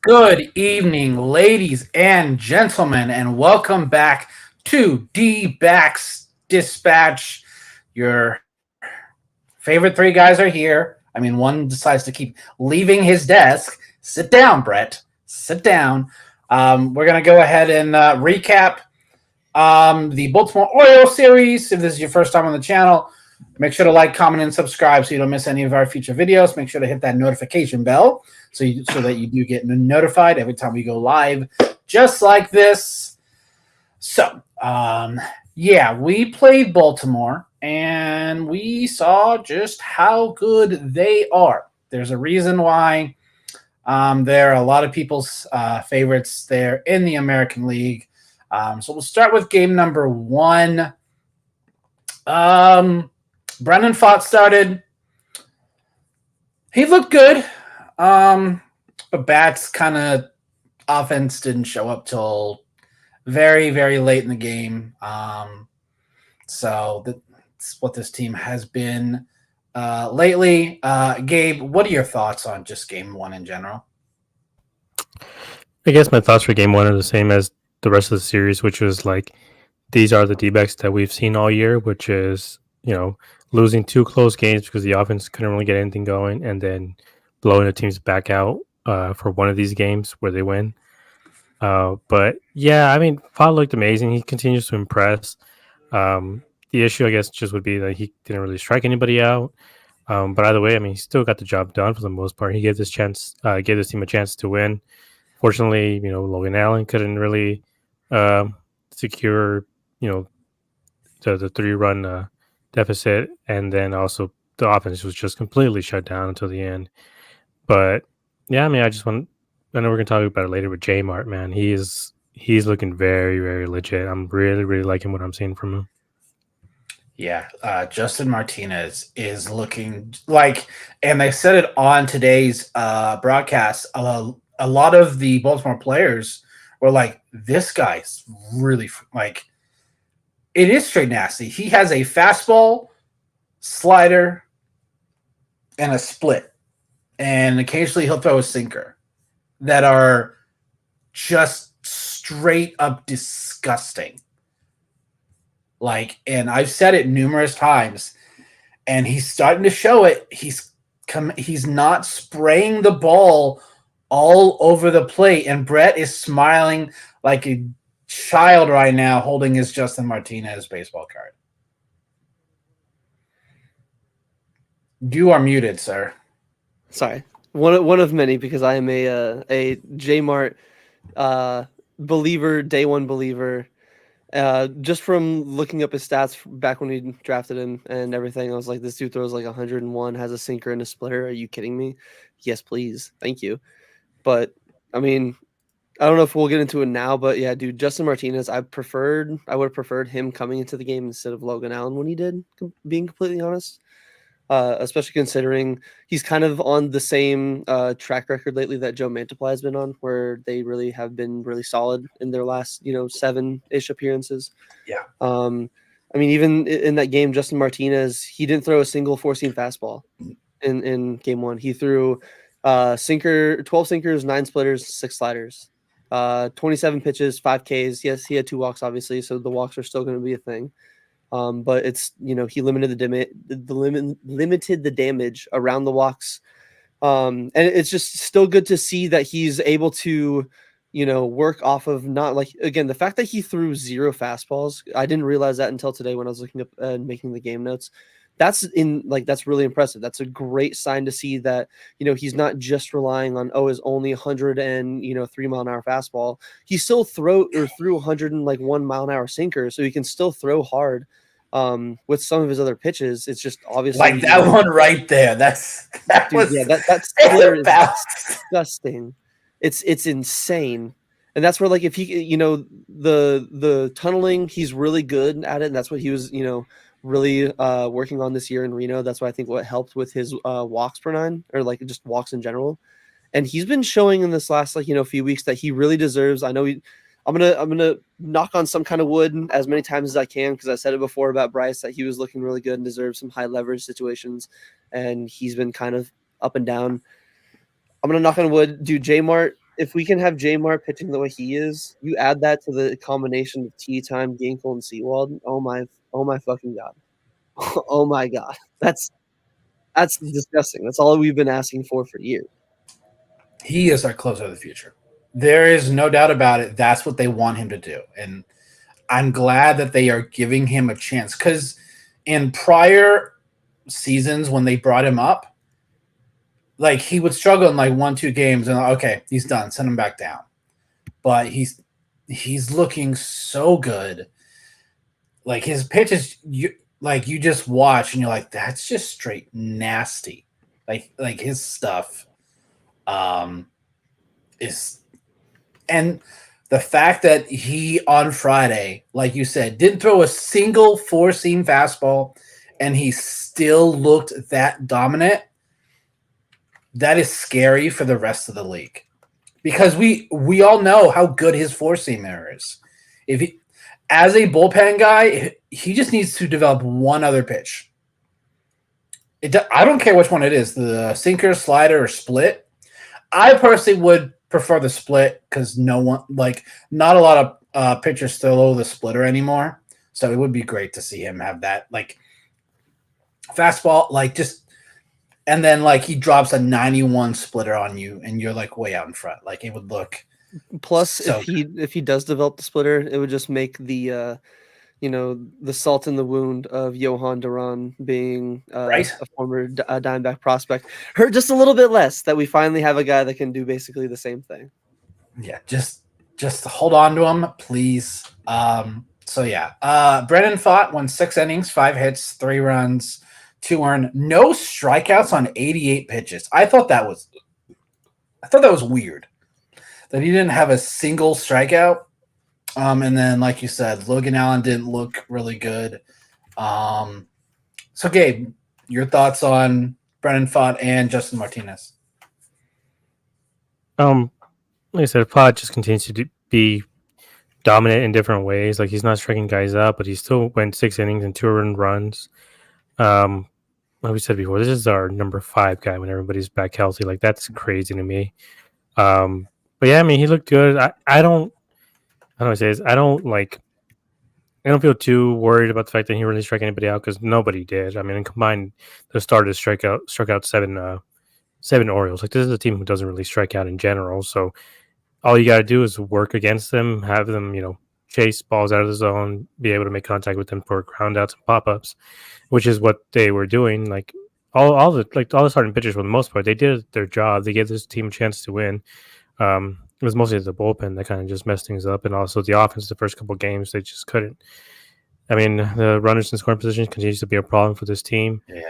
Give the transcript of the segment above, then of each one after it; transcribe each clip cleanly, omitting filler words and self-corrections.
Good evening, ladies and gentlemen, and welcome back to Dbacks Dispatch. Your favorite three guys are here. I mean, one decides to keep leaving his desk. Sit down, Brett. Sit down. We're going to go ahead and recap the Baltimore Orioles series. If this is your first time on the channel, make sure to like, comment, and subscribe so you don't miss any of our future videos. Make sure to hit that notification bell so that you do get notified every time we go live, just like this. So, yeah, we played Baltimore, and we saw just how good they are. There's a reason why they're a lot of people's favorites there in the American League. So we'll start with game number one. Brendan Pfaadt started. He looked good. But Bats kind of offense didn't show up till very, very late in the game. So that's what this team has been lately. Gabe, what are your thoughts on just game one in general? I guess my thoughts for game one are the same as the rest of the series, which was like these are the D-backs that we've seen all year, which is, losing two close games because the offense couldn't really get anything going and then blowing the teams back out for one of these games where they win. But yeah, I mean, Pfaadt looked amazing. He continues to impress. The issue, I guess, just would be that he didn't really strike anybody out. But either way, I mean, he still got the job done for the most part. He gave this team a chance to win. Fortunately, Logan Allen couldn't really secure, the 3-run deficit, and then also the offense was just completely shut down until the end. But yeah, I mean, I know we're gonna talk about it later with J Mart, man. He's looking very, very legit. I'm really, really liking what I'm seeing from him. Yeah, Justin Martinez is looking like, and they said it on today's broadcast. A lot of the Baltimore players were like, "This guy's really like, it is straight nasty. He has a fastball, slider, and a split, and occasionally he'll throw a sinker that are just straight up disgusting." Like, and I've said it numerous times, and he's starting to show it. He's not spraying the ball all over the plate, and Brett is smiling like a child right now, holding his Justin Martinez baseball card. You are muted, sir. Sorry, one of many, because I am a J Mart believer, day one believer. Just from looking up his stats back when we drafted him and everything, I was like, this dude throws like 101, has a sinker and a splitter. Are you kidding me? Yes, please. Thank you. But I mean, I don't know if we'll get into it now, but yeah, dude, Justin Martinez, I would have preferred him coming into the game instead of Logan Allen when he did, being completely honest. Especially considering he's kind of on the same track record lately that Joe Mantiply has been on, where they really have been really solid in their last, 7-ish appearances. Yeah. I mean, even in that game, Justin Martinez, he didn't throw a single 4-seam fastball in game one. He threw 12 sinkers, 9 splitters, 6 sliders, 27 pitches, 5 Ks. Yes, he had 2 walks, obviously, so the walks are still going to be a thing. But it's, he limited limited the damage around the walks. And it's just still good to see that he's able to, work off of, not like, again, the fact that he threw 0 fastballs. I didn't realize that until today when I was looking up and making the game notes. That's really impressive. That's a great sign to see that, he's not just relying on, his only 103-mile-an-hour fastball. He still threw 101-mile-an-hour sinker, so he can still throw hard. With some of his other pitches, it's just obviously like that one right there. That's disgusting. It's insane. And that's where, like, if he, the tunneling, he's really good at it, and that's what he was, really working on this year in Reno. That's why I think what helped with his walks per 9, or like just walks in general. And he's been showing in this last few weeks that he really deserves. I know I'm gonna knock on some kind of wood as many times as I can, because I said it before about Bryce that he was looking really good and deserved some high leverage situations, and he's been kind of up and down. I'm gonna knock on wood, dude. J Mart if we can have Jamar pitching the way he is, you add that to the combination of Tea Time, Ginkel, and Seawald. Oh my fucking god! Oh my god! That's disgusting. That's all we've been asking for years. He is our closer of the future. There is no doubt about it. That's what they want him to do. And I'm glad that they are giving him a chance because in prior seasons when they brought him up, like he would struggle in like 1-2 games and okay, he's done. Send him back down. But he's looking so good. Like his pitches, you just watch and you're like, that's just straight nasty. Like his stuff is, and the fact that he on Friday, like you said, didn't throw a single 4-seam fastball and he still looked that dominant, that is scary for the rest of the league. Because we all know how good his 4-seamer is. If he, as a bullpen guy, he just needs to develop one other pitch. I don't care which one it is, the sinker, slider, or split. I personally would prefer the split because not a lot of pitchers still throw the splitter anymore. So it would be great to see him have that like fastball, like just, and then like he drops a 91 splitter on you, and you're like way out in front. Like it would look. Plus, so if he does develop the splitter, it would just make the the salt in the wound of Johan Duran being right? a former Diamondback prospect hurt just a little bit less that we finally have a guy that can do basically the same thing. Yeah, just hold on to him, please. So yeah, Brennan Pfaadt won 6 innings, 5 hits, 3 runs, 2 earned, no strikeouts on 88 pitches. I thought that was weird that he didn't have a single strikeout. And then, like you said, Logan Allen didn't look really good. So, Gabe, your thoughts on Brennan Pfaadt and Justin Martinez? Like I said, Pod just continues to be dominant in different ways. Like he's not striking guys out, but he still went 6 innings and 2 earned runs. Like we said before, this is our number 5 guy when everybody's back healthy. Like that's crazy to me. But yeah, I mean, he looked good. I don't say this. I don't feel too worried about the fact that he really struck anybody out because nobody did. I mean, in combined, the starters struck out 7 Orioles. Like this is a team who doesn't really strike out in general. So all you got to do is work against them, have them, chase balls out of the zone, be able to make contact with them for ground outs and pop ups, which is what they were doing. Like all the starting pitchers for the most part, they did their job. They gave this team a chance to win. It was mostly the bullpen that kind of just messed things up, and also the offense. The first couple of games, they just couldn't. I mean, the runners in scoring position continues to be a problem for this team. Yeah,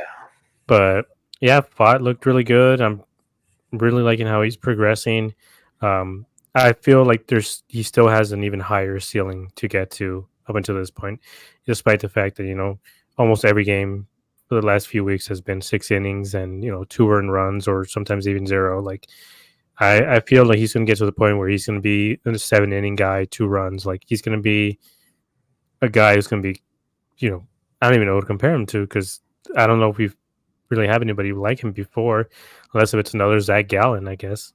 but yeah, Pfaadt looked really good. I'm really liking how he's progressing. I feel like he still has an even higher ceiling to get to up until this point, despite the fact that almost every game for the last few weeks has been 6 innings and 2 earned runs or sometimes even 0. Like I feel like he's going to get to the point where he's going to be a 7-inning guy, 2 runs. Like he's going to be a guy who's going to be, I don't even know what to compare him to because I don't know if we've really have anybody like him before, unless if it's another Zach Gallen, I guess.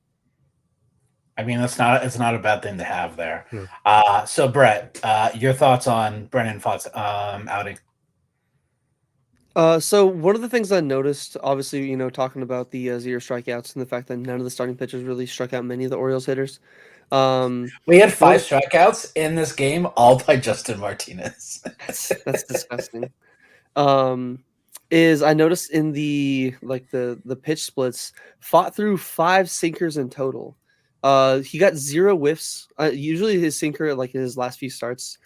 I mean, it's not a bad thing to have there. Hmm. So Brett, your thoughts on Brennan Pfaadt's outing? So one of the things I noticed, obviously, talking about the 0 strikeouts and the fact that none of the starting pitchers really struck out many of the Orioles hitters. We had 5 strikeouts in this game, all by Justin Martinez. That's disgusting. Is I noticed in the pitch splits, Pfaadt through 5 sinkers in total. He got 0 whiffs. Usually his sinker, like in his last few starts,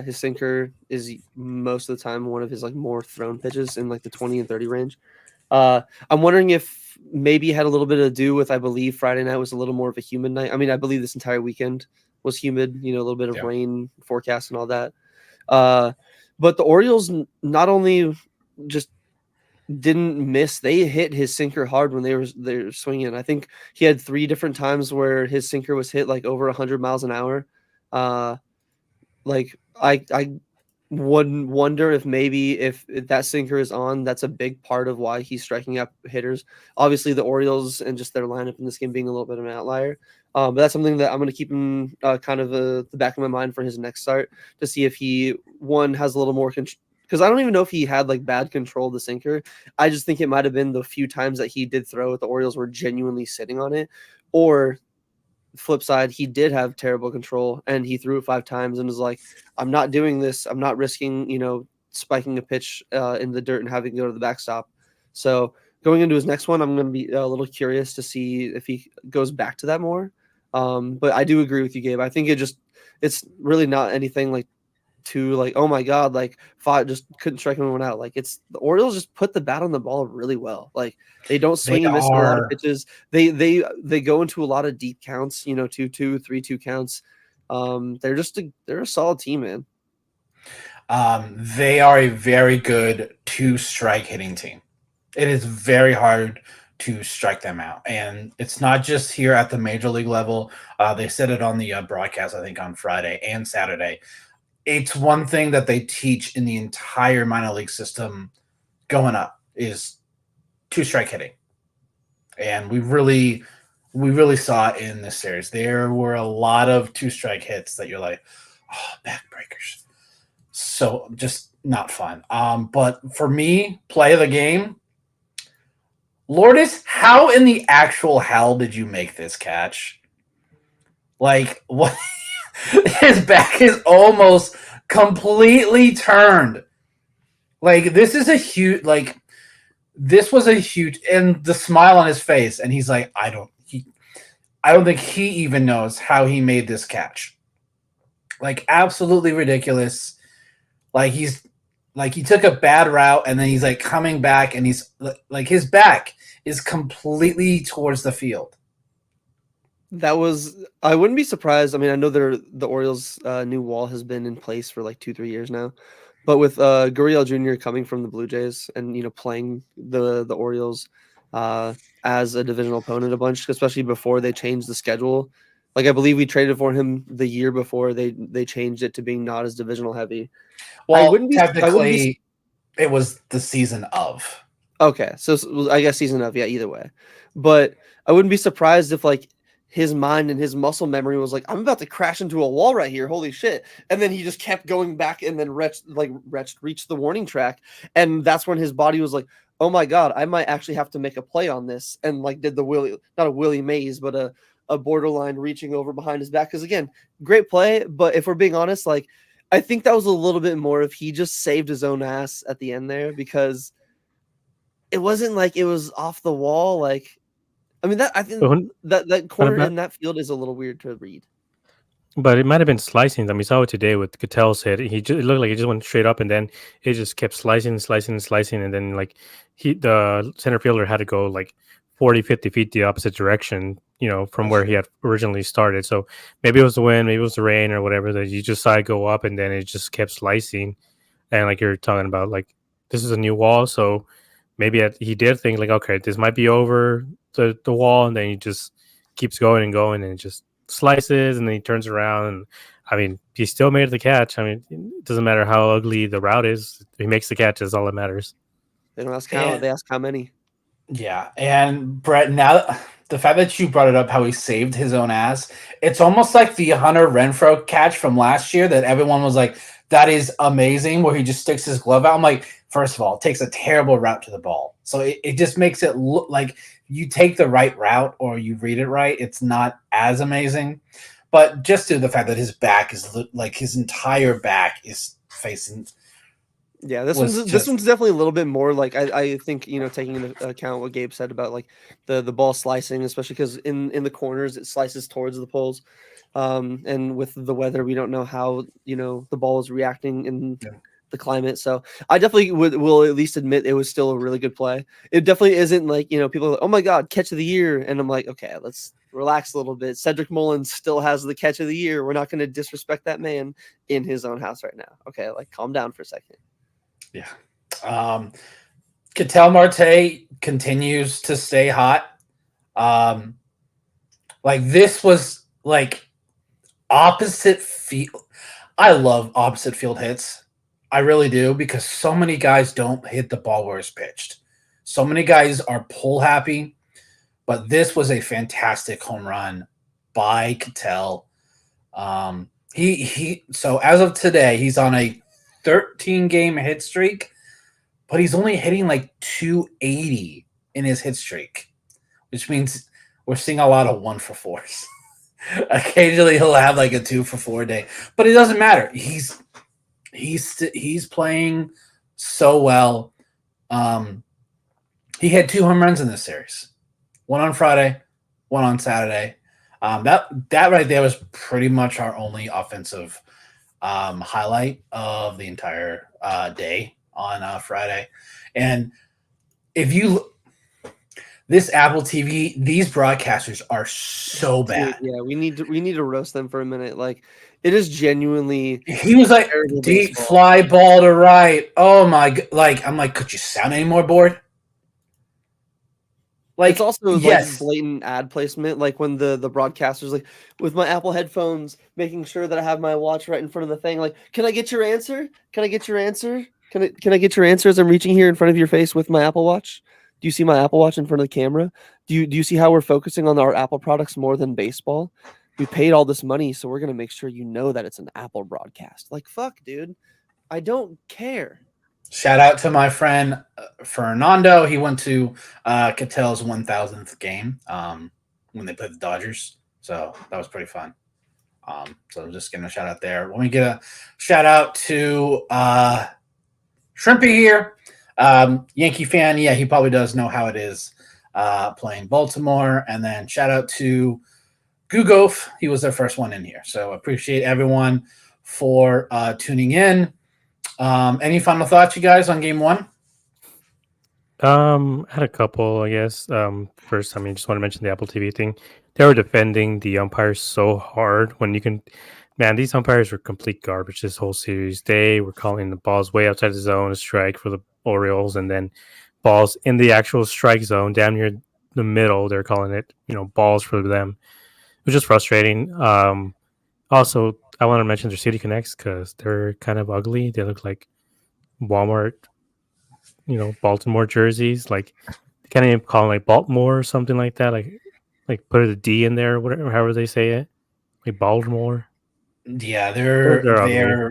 his sinker is most of the time one of his more thrown pitches in the 20 and 30 range. I'm wondering if maybe it had a little bit to do with, I believe Friday night was a little more of a humid night. I mean, I believe this entire weekend was humid, a little bit of rain forecast and all that. But the Orioles not only just didn't miss, they hit his sinker hard when they were swinging. I think he had 3 different times where his sinker was hit over 100 miles an hour. I would wonder if maybe if that sinker is on, that's a big part of why he's striking out hitters. Obviously, the Orioles and just their lineup in this game being a little bit of an outlier. But that's something that I'm going to keep in kind of the back of my mind for his next start to see if he has a little more control. Because I don't even know if he had like bad control of the sinker. I just think it might have been the few times that he did throw it, the Orioles were genuinely sitting on it, or flip side, he did have terrible control and he threw it 5 times and was like, I'm not doing this. I'm not risking, spiking a pitch in the dirt and having to go to the backstop. So going into his next one, I'm going to be a little curious to see if he goes back to that more. But I do agree with you, Gabe. I think it's really not anything like too like, oh my God, like five just couldn't strike anyone out. Like it's the Orioles just put the bat on the ball really well. Like they don't swing and miss a lot of pitches. They go into a lot of deep counts, 2-2, 3-2 counts. They're a solid team, man. They are a very good 2-strike hitting team. It is very hard to strike them out. And it's not just here at the major league level. They said it on the broadcast, I think, on Friday and Saturday. It's one thing that they teach in the entire minor league system going up is 2-strike hitting. And we really saw it in this series. There were a lot of 2-strike hits that you're like, oh, backbreakers. So just not fun. But for me, play of the game, Lourdes, how in the actual hell did you make this catch? Like, what? His back is almost completely turned. Like, this was a huge, and the smile on his face, and he's like, I don't think he even knows how he made this catch. Like, absolutely ridiculous. Like, he took a bad route, and then he's like coming back, and he's like, his back is completely towards the field. I wouldn't be surprised. I mean, I know the Orioles' new wall has been in place for like 2-3 years now, but with Gurriel Jr. coming from the Blue Jays and playing the Orioles as a divisional opponent a bunch, especially before they changed the schedule. Like I believe we traded for him the year before they changed it to being not as divisional heavy. Well, technically, it was the season of. Okay, so I guess season of, yeah, either way. But I wouldn't be surprised if like his mind and his muscle memory was like, I'm about to crash into a wall right here. Holy shit. And then he just kept going back and then reached the warning track. And that's when his body was like, oh my God, I might actually have to make a play on this. And like did not a Willie Mays, but a borderline reaching over behind his back. Because again, great play. But if we're being honest, like I think that was a little bit more if he just saved his own ass at the end there, because it wasn't like it was off the wall. Like, I mean, I think that corner in that field is a little weird to read. But it might have been slicing. I mean, we saw it today with Catel's hit. It looked like he just went straight up, and then it just kept slicing, and then like the center fielder had to go like 40, 50 feet the opposite direction, from where he had originally started. So maybe it was the wind, maybe it was the rain or whatever, that you just saw it go up, and then it just kept slicing. And like you're talking about, like this is a new wall, so maybe he did think like, okay, this might be over the wall, and then he just keeps going and going, and it just slices, and then he turns around, and I mean, he still made the catch. I mean, it doesn't matter how ugly the route is. He makes the catch is all that matters. They don't ask how, they ask how many. Yeah, and Brett, now the fact that you brought it up, how he saved his own ass, it's almost like the Hunter Renfroe catch from last year that everyone was like, that is amazing, where he just sticks his glove out. I'm like, first of all, it takes a terrible route to the ball. So it just makes it look like you take the right route or you read it right. It's not as amazing. But just to the fact that his back is like his entire back is facing. Yeah, this one's definitely a little bit more like I think, taking into account what Gabe said about like the ball slicing, especially because in the corners it slices towards the poles. And with the weather, we don't know how, the ball is reacting in the climate. So I definitely will at least admit it was still a really good play. It definitely isn't like, people are like, oh my God, catch of the year. And I'm like, okay, let's relax a little bit. Cedric Mullins still has the catch of the year. We're not going to disrespect that man in his own house right now. Okay, like calm down for a second. Yeah. Ketel Marte continues to stay hot. Like this was like opposite field. I love opposite field hits. I really do, because so many guys don't hit the ball where it's pitched. So many guys are pull happy, but this was a fantastic home run by Ketel. So as of today, he's on a 13-game hit streak, but he's only hitting like 280 in his hit streak, which means we're seeing a lot of 1-for-4s. Occasionally he'll have like a 2-for-4 day, but it doesn't matter. He's playing so well. He had 2 home runs in this series, one on Friday, one on Saturday. That right there was pretty much our only offensive highlight of the entire day on Friday. And if you this Apple TV, these broadcasters are so bad. Dude, yeah, we need to roast them for a minute. Like, it is genuinely. He was like deep baseball. Fly ball to right. Oh my! Like I'm like, could you sound any more bored? Like, it's also like blatant ad placement. Like when the broadcasters like with my Apple headphones, making sure that I have my watch right in front of the thing. Like, can I get your answer? Can I get your answer? Can I get your answer as I'm reaching here in front of your face with my Apple Watch? Do you see my Apple Watch in front of the camera? Do you see how we're focusing on our Apple products more than baseball? We paid all this money, so we're gonna make sure you know that it's an Apple broadcast. Like, fuck, dude, I don't care. Shout out to my friend Fernando. He went to Ketel's 1,000th game when they played the Dodgers, so that was pretty fun. So I'm just gonna shout out there. Let me get a shout out to Shrimpy here. Yankee fan, yeah, he probably does know how it is playing Baltimore. And then shout out to Gugof. He was their first one in here. So appreciate everyone for tuning in. Any final thoughts, you guys, on game one? I had a couple, I guess. First, I mean, just want to mention the Apple TV thing. They were defending the umpires so hard when you can. Man, these umpires were complete garbage this whole series. They were calling the balls way outside the zone, a strike for the Orioles, and then balls in the actual strike zone, down near the middle. They're calling it, balls for them, which is frustrating. Also, I want to mention their City Connects because they're kind of ugly. They look like Walmart, Baltimore jerseys. Like, they can't even call them like Baltimore or something like that. Like put a D in there, whatever, however they say it, like Baltimore. Yeah, they're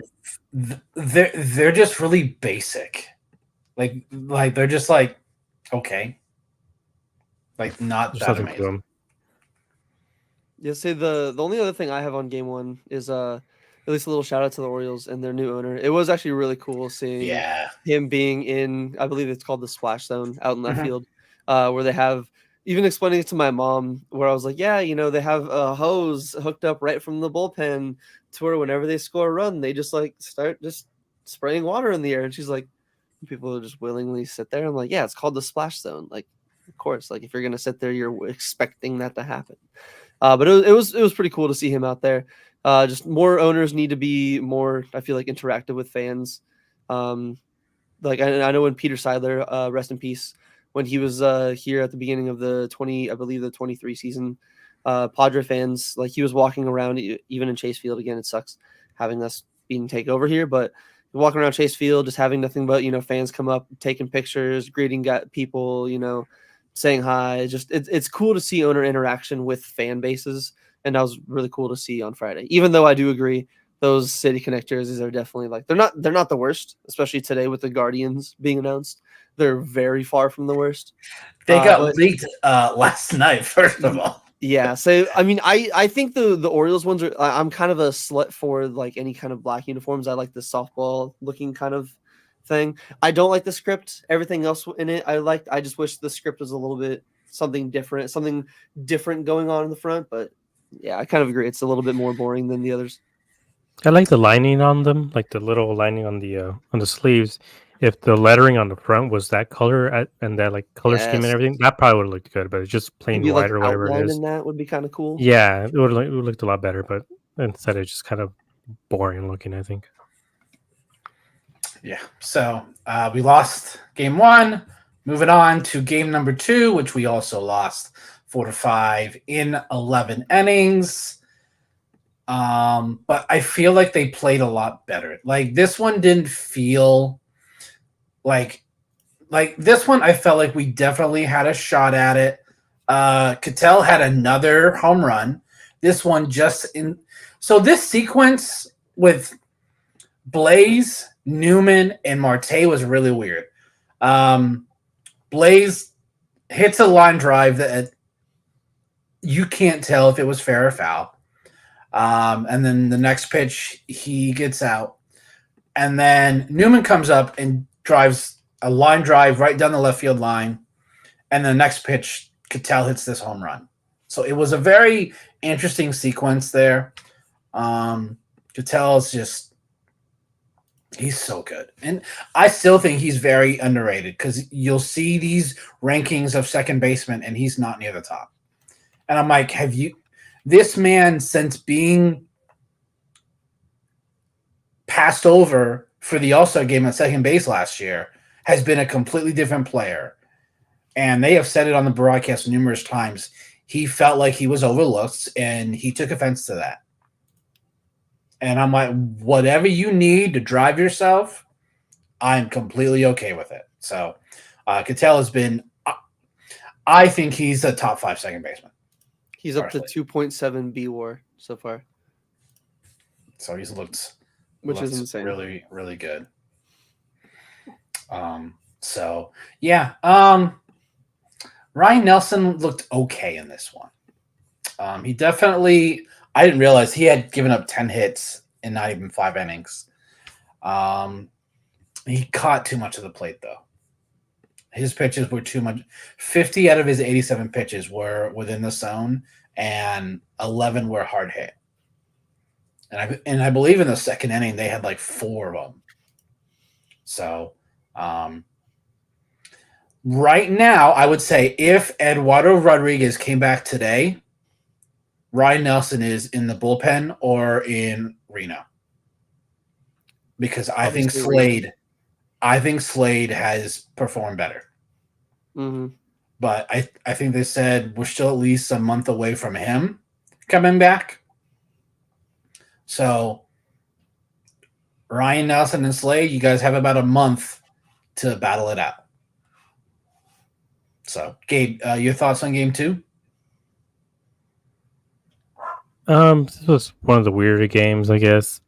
just really basic. Like they're just like, okay, like not There's that amazing. Yeah, say the only other thing I have on game one is at least a little shout out to the Orioles and their new owner. It was actually really cool seeing him being in, I believe it's called the splash zone out in left field, where they have, even explaining it to my mom, where I was like, yeah, they have a hose hooked up right from the bullpen to where whenever they score a run, they just like start just spraying water in the air. And she's like, people will just willingly sit there. I'm like, yeah, it's called the splash zone. Like, of course, like if you're gonna sit there, you're expecting that to happen. But it was pretty cool to see him out there. Just more owners need to be more, I feel like, interactive with fans. Like I know when Peter Seidler, rest in peace, when he was here at the beginning of the 23 season, Padre fans, like he was walking around even in Chase Field. Again, it sucks having us being take over here, but walking around Chase Field, just having nothing but fans come up, taking pictures, greeting people, saying hi. Just it's cool to see owner interaction with fan bases, and that was really cool to see on Friday. Even though I do agree those City Connect jerseys are definitely like they're not the worst, especially today with the Guardians being announced. They're very far from the worst. They got leaked last night, first of all. Yeah, so I mean, I think the Orioles ones are. I'm kind of a slut for like any kind of black uniforms. I like the softball looking kind of thing. I don't like the script. Everything else in it, I just wish the script was a little bit something different going on in the front. But yeah, I kind of agree. It's a little bit more boring than the others. I like the lining on them, like the little lining on the sleeves. If the lettering on the front was that color and that like color scheme and everything, that probably would have looked good. But it's just plain white like or whatever it is. In that would be kind of cool. Yeah, it would looked a lot better. But instead, it's just kind of boring looking, I think. Yeah. So we lost game one. Moving on to game number 2, which we also lost 4-5 in 11 innings. But I feel like they played a lot better. Like this one didn't feel like this one. I felt like we definitely had a shot at it. Ketel had another home run. this one just in. So this sequence with Blaze, Newman, and Marte was really weird. Blaze hits a line drive that you can't tell if it was fair or foul. And then the next pitch, he gets out. And then Newman comes up and drives a line drive right down the left field line. And the next pitch, Cattell hits this home run. So it was a very interesting sequence there. Cattell's just, he's so good. And I still think he's very underrated because you'll see these rankings of second baseman and he's not near the top. And I'm like, this man, since being passed over for the All-Star game at second base last year, has been a completely different player. And they have said it on the broadcast numerous times. He felt like he was overlooked, and he took offense to that. And I'm like, whatever you need to drive yourself, I'm completely okay with it. So Cattell has been, I think he's a top 5 second baseman. He's up to 2.7 B WAR so far. So he's looked, which is insane. Really, really good. So yeah. Ryan Nelson looked okay in this one. He definitely, I didn't realize he had given up 10 hits in not even 5 innings. He caught too much of the plate though. His pitches were too much. 50 out of his 87 pitches were within the zone, and 11 were hard hit. And I believe in the second inning they had like 4 of them. So right now, I would say if Eduardo Rodriguez came back today, Ryan Nelson is in the bullpen or in Reno. Because I think Slade has performed better. Mm-hmm. But I think they said we're still at least a month away from him coming back. So Ryan Nelson and Slade, you guys have about a month to battle it out. So, Gabe, your thoughts on game 2? This was one of the weirder games, I guess.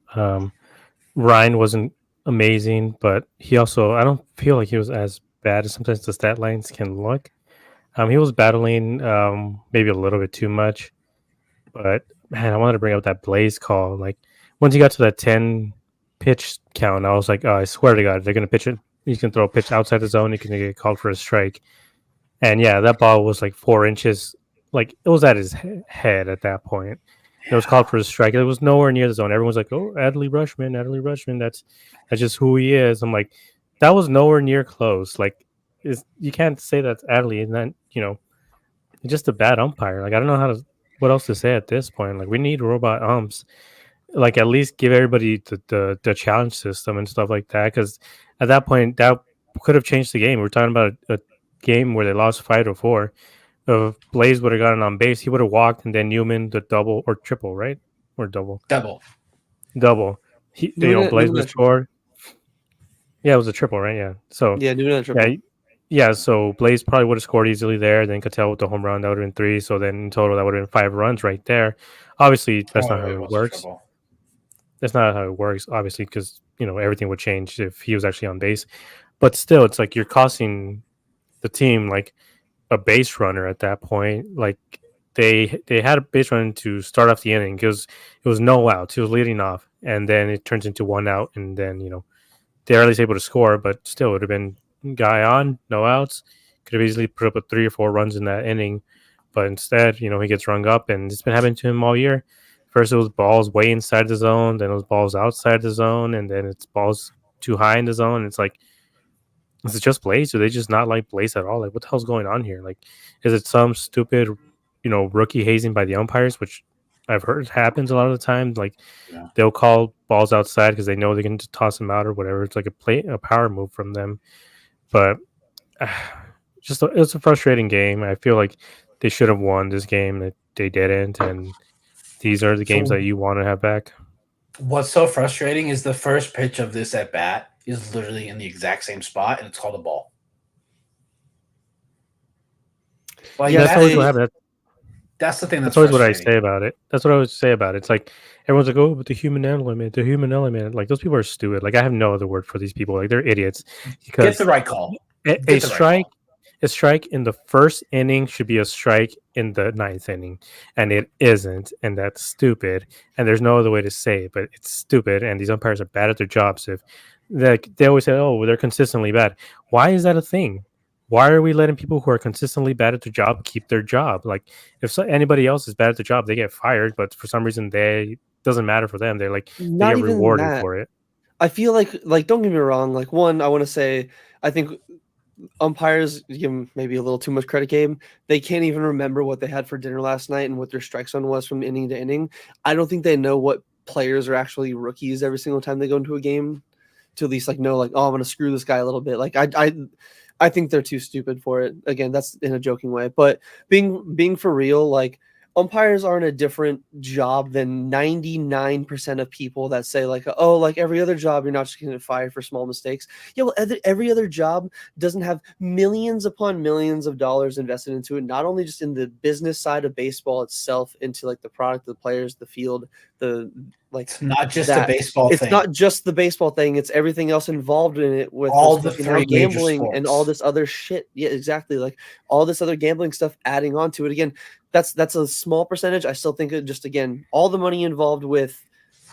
Ryan wasn't amazing, but he also, I don't feel like he was as bad as sometimes the stat lines can look. He was battling maybe a little bit too much, but man, I wanted to bring up that Blaze call. Like once he got to that 10 pitch count, I was like, oh, I swear to God, they're gonna pitch it. He's gonna throw a pitch outside the zone. He's gonna get called for a strike. And yeah, that ball was like 4 inches. Like it was at his head at that point. It was called for a strike. It was nowhere near the zone. Everyone's like, "Oh, Adley Rushman. That's just who he is." I'm like, that was nowhere near close. Like, you can't say that's Adley, and then just a bad umpire. Like, I don't know what else to say at this point. Like, we need robot umps. Like, at least give everybody the challenge system and stuff like that. Because at that point, that could have changed the game. We're talking about a game where they lost 5-4. If Blaze would have gotten on base, he would have walked, and then Newman the double or triple, right? Or double. Blaze would have scored. Yeah, it was a triple, right? Yeah. So yeah, Newman a triple. Yeah. So Blaze probably would have scored easily there. Then Cattell with the home run, that would have been 3. So then in total, that would have been 5 runs right there. Obviously, that's not how it works. That's not how it works, obviously, because everything would change if he was actually on base. But still, it's like you're costing the team like a base runner at that point. Like they had a base run to start off the inning because it was no outs. He was leading off, and then it turns into 1 out, and then they're at least able to score, but still it would have been guy on, no outs. Could have easily put up 3 or 4 runs in that inning, but instead, he gets rung up, and it's been happening to him all year. First it was balls way inside the zone, then it was balls outside the zone, and then it's balls too high in the zone. It's like, is it just Blaze? Do they just not like Blaze at all? Like, what the hell's going on here? Like, is it some stupid, rookie hazing by the umpires, which I've heard happens a lot of the time? Like, they'll call balls outside because they know they can just toss them out or whatever. It's like a power move from them. But it's a frustrating game. I feel like they should have won this game. That they didn't, and these are the games that you want to have back. What's so frustrating is the first pitch of this at bat is literally in the exact same spot, and it's called a ball. Like, that's always what happened. That's the thing That's that's always what I frustrating. say about it. That's what I always say about it. It's like everyone's like, "Oh, but the human element, the human element." Like those people are stupid. Like I have no other word for these people. Like they're idiots Get the because right call. a Get the right call. strike in the first inning should be a strike in the ninth inning, and it isn't, and that's stupid. And there's no other way to say it, but it's stupid. And these umpires are bad at their jobs. If they always say, "Oh, well, they're consistently bad," why is that a thing? Why are we letting people who are consistently bad at their job keep their job? Like, if anybody else is bad at their job, they get fired. But for some reason, they doesn't matter for them. They're like they Not get even rewarded that. for it. I feel like don't get me wrong. Like one, I want to say I think umpires give them maybe a little too much credit. Game, they can't even remember what they had for dinner last night and what their strike zone was from inning to inning. I don't think they know what players are actually rookies every single time they go into a game to at least like know like, oh, I'm gonna screw this guy a little bit. Like I think they're too stupid for it. Again, that's in a joking way, but being for real, like umpires are in a different job than 99% of people that say like, oh, like every other job, you're not just going to fire for small mistakes. Yeah, well, every other job doesn't have millions upon millions of dollars invested into it, not only just in the business side of baseball itself, into like the product, the players, the field, the like It's not just a that. baseball It's thing. not just the baseball thing, it's everything else involved in it, with All the especially now three major gambling and all sports. this other shit. Yeah, exactly. Like all this other gambling stuff adding on to it. Again, that's a small percentage. I still think it just, again, all the money involved with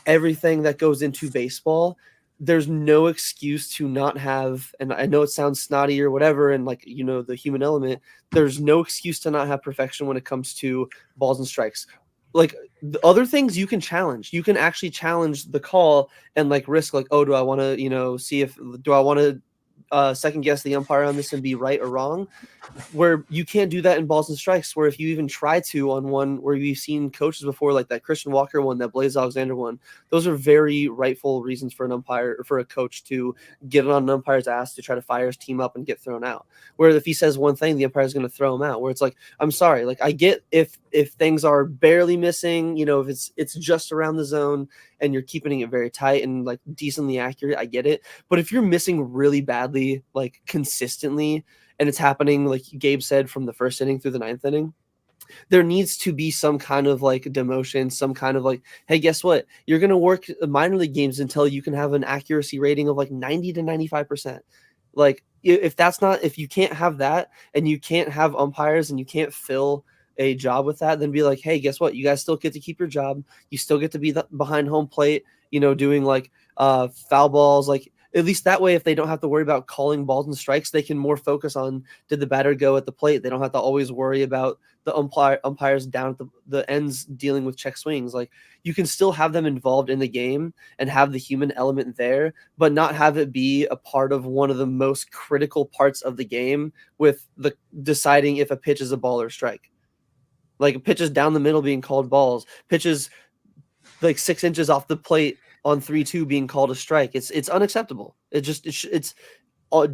everything that goes into baseball, there's no excuse to not have, and I know it sounds snotty or whatever, and like, you know, the human element, there's no excuse to not have perfection when it comes to balls and strikes. Like the other things you can challenge. You can actually challenge the call and like risk like, oh, do I want to, you know, see if do I want to second guess the umpire on this and be right or wrong? Where you can't do that in balls and strikes, where if you even try to on one where you've seen coaches before, like that Christian Walker one, that Blaze Alexander one, those are very rightful reasons for an umpire or for a coach to get on an umpire's ass to try to fire his team up and get thrown out. Where if he says one thing, the umpire is going to throw him out. Where it's like, I'm sorry, like I get if things are barely missing, you know, if it's just around the zone and you're keeping it very tight and like decently accurate, I get it. But if you're missing really badly, like consistently, and it's happening, like Gabe said, from the first inning through the ninth inning, there needs to be some kind of like demotion, some kind of like, hey, guess what? You're going to work minor league games until you can have an accuracy rating of like 90 to 95%. Like if that's not, if you can't have that and you can't have umpires and you can't fill a job with that, then be like, hey, guess what? You guys still get to keep your job. You still get to be behind home plate, you know, doing like foul balls, like at least that way, if they don't have to worry about calling balls and strikes, they can more focus on, did the batter go at the plate? They don't have to always worry about the umpires down at the ends dealing with check swings. Like you can still have them involved in the game and have the human element there, but not have it be a part of one of the most critical parts of the game, with the deciding if a pitch is a ball or strike. Like pitches down the middle being called balls, pitches like 6 inches off the plate on 3-2 being called a strike. It's unacceptable. It's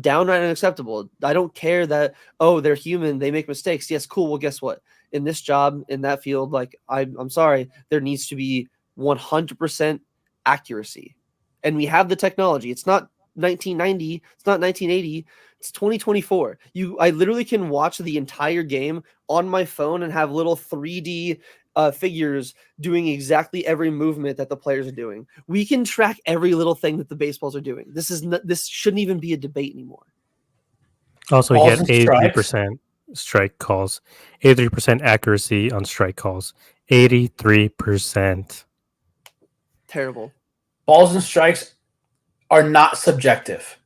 downright unacceptable. I don't care that, oh, they're human, they make mistakes. Yes, cool. Well, guess what? In this job, in that field, like I'm sorry, there needs to be 100% accuracy, and we have the technology. It's not 1990. It's not 1980. It's 2024. I literally can watch the entire game on my phone and have little 3D figures doing exactly every movement that the players are doing. We can track every little thing that the baseballs are doing. This shouldn't even be a debate anymore. Also, he Balls had and 83% strike calls, 83% accuracy on strike calls, 83%. Terrible. Balls and strikes are not subjective.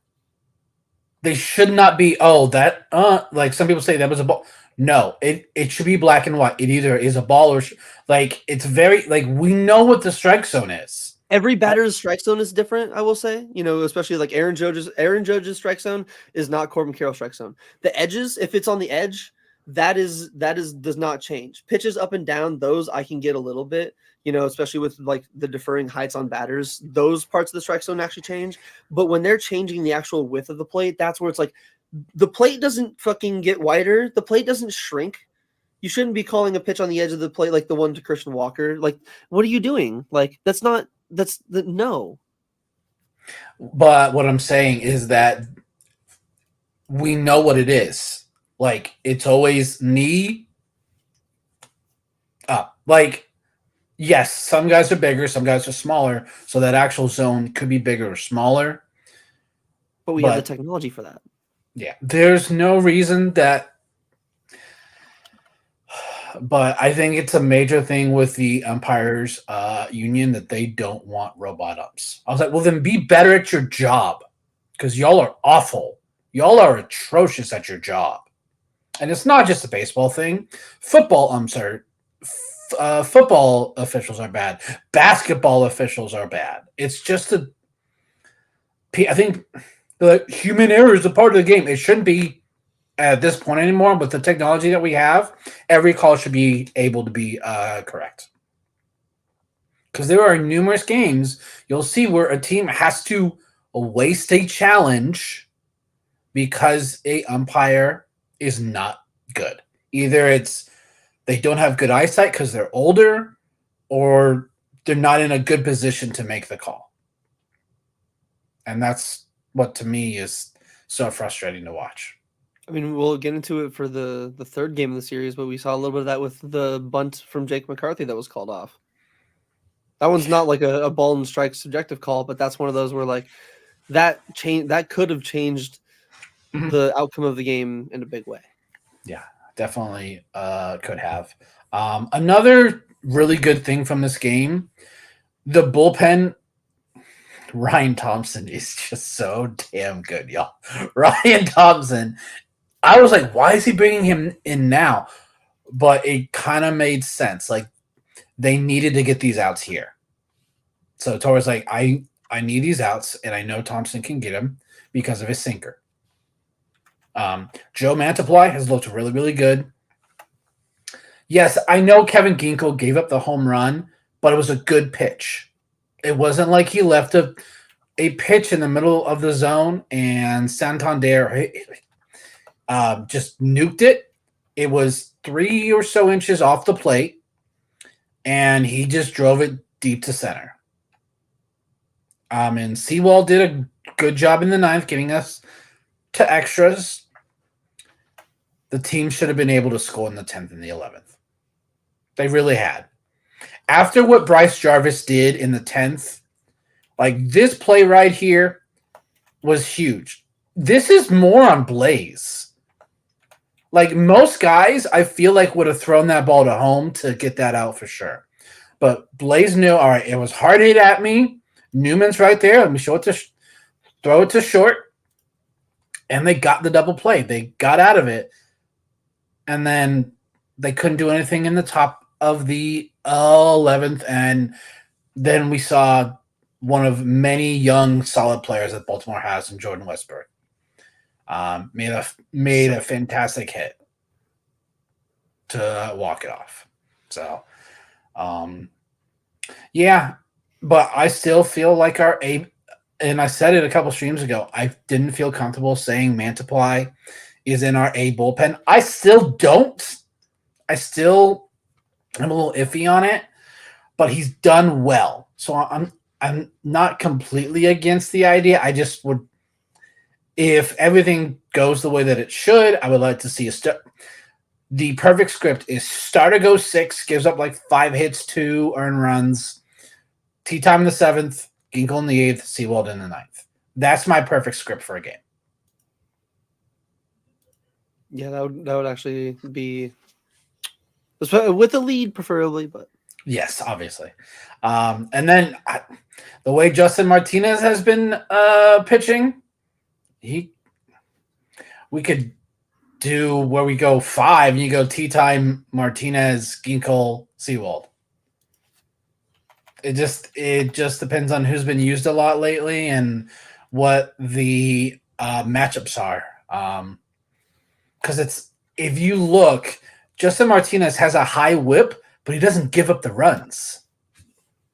They should not be, oh, that, like some people say that was a ball. No, it should be black and white. It either is a ball or, like, it's very, like, we know what the strike zone is. Every batter's strike zone is different, I will say. You know, especially like Aaron Judge's strike zone is not Corbin Carroll's strike zone. The edges, if it's on the edge, that is does not change. Pitches up and down, those I can get a little bit, you know, especially with like the deferring heights on batters. Those parts of the strike zone actually change. But when they're changing the actual width of the plate, that's where it's like the plate doesn't fucking get wider. The plate doesn't shrink. You shouldn't be calling a pitch on the edge of the plate like the one to Christian Walker. Like, what are you doing? Like, no. But what I'm saying is that we know what it is. Like, it's always knee, up. Like, yes, some guys are bigger, some guys are smaller, so that actual zone could be bigger or smaller. But we have the technology for that. Yeah, there's no reason that. But I think it's a major thing with the umpires union that they don't want robot umps. I was like, well, then be better at your job because y'all are awful. Y'all are atrocious at your job. And it's not just a baseball thing. Football umps are football officials are bad. Basketball officials are bad. It's just I think the human error is a part of the game. It shouldn't be at this point anymore. With the technology that we have, every call should be able to be correct. Because there are numerous games you'll see where a team has to waste a challenge because a umpire is not good. Either it's they don't have good eyesight because they're older, or they're not in a good position to make the call. And that's what to me is so frustrating to watch. I mean, we'll get into it for the third game of the series, but we saw a little bit of that with the bunt from Jake McCarthy that was called off. That one's not like a ball and strike subjective call, but that's one of those where like that could have changed the outcome of the game in a big way. Yeah, definitely could have. Another really good thing from this game, the bullpen. Ryan Thompson is just so damn good, y'all. Ryan Thompson, I was like, why is he bringing him in now? But it kind of made sense. Like, they needed to get these outs here. So Torres like, I need these outs, and I know Thompson can get them because of his sinker. Joe Mantiply has looked really, really good. Yes, I know Kevin Ginkel gave up the home run, but it was a good pitch. It wasn't like he left a pitch in the middle of the zone and Santander just nuked it. It was 3 or so inches off the plate, and he just drove it deep to center. And Seawald did a good job in the ninth, getting us to extras. The team should have been able to score in the 10th and the 11th. They really had. After what Bryce Jarvis did in the 10th, like this play right here was huge. This is more on Blaze. Like most guys, I feel like would have thrown that ball to home to get that out for sure. But Blaze knew, all right, it was hard hit at me. Newman's right there. Let me throw it to short. And they got the double play. They got out of it. And then they couldn't do anything in the top of the 11th. And then we saw one of many young, solid players that Baltimore has in Jordan Westburg. Made a fantastic hit to walk it off. So, yeah, but I still feel like and I said it a couple streams ago, I didn't feel comfortable saying Mantiply is in our A bullpen. I still don't. I'm a little iffy on it, but he's done well. So I'm not completely against the idea. I just would, if everything goes the way that it should, I would like to see the perfect script is starter goes 6, gives up like 5 hits, 2 earned runs, tea time in the 7th, Ginkel in the 8th, Seawald in the 9th. That's my perfect script for a game. Yeah, that would actually be with a lead, preferably, but yes, obviously. And then the way Justin Martinez has been pitching, we could do where we go 5 and you go tea time, Martinez, Ginkel, Seawald. It just depends on who's been used a lot lately and what the matchups are. Because if you look, Justin Martinez has a high whip, but he doesn't give up the runs.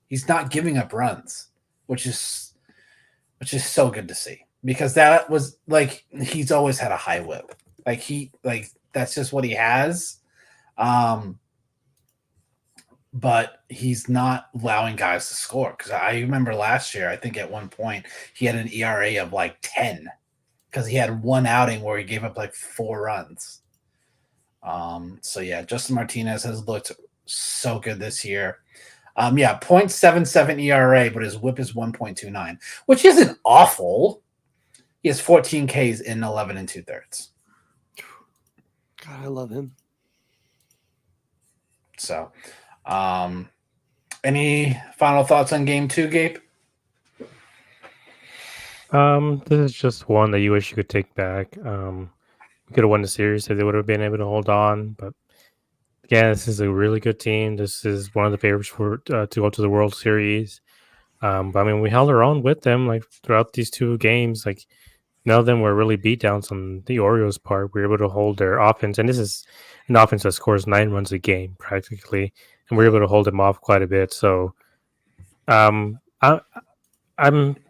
He's not giving up runs, which is so good to see. Because that was like he's always had a high whip. Like that's just what he has. But he's not allowing guys to score. Because I remember last year, I think at one point he had an ERA of like 10 because he had one outing where he gave up like 4 runs. So yeah, Justin Martinez has looked so good this year. 0.77 ERA, but his WHIP is 1.29, which isn't awful. He has 14 Ks in 11 and 2/3. God, I love him. So, any final thoughts on game 2, Gabe? This is just one that you wish you could take back. We could have won the series if they would have been able to hold on, but yeah, this is a really good team. This is one of the favorites for to go to the World Series. But I mean, we held our own with them like throughout these 2 games. Like none of them were really beatdowns on the Orioles' part. We were able to hold their offense, and this is an offense that scores 9 runs a game practically, and we're able to hold them off quite a bit. So, I'm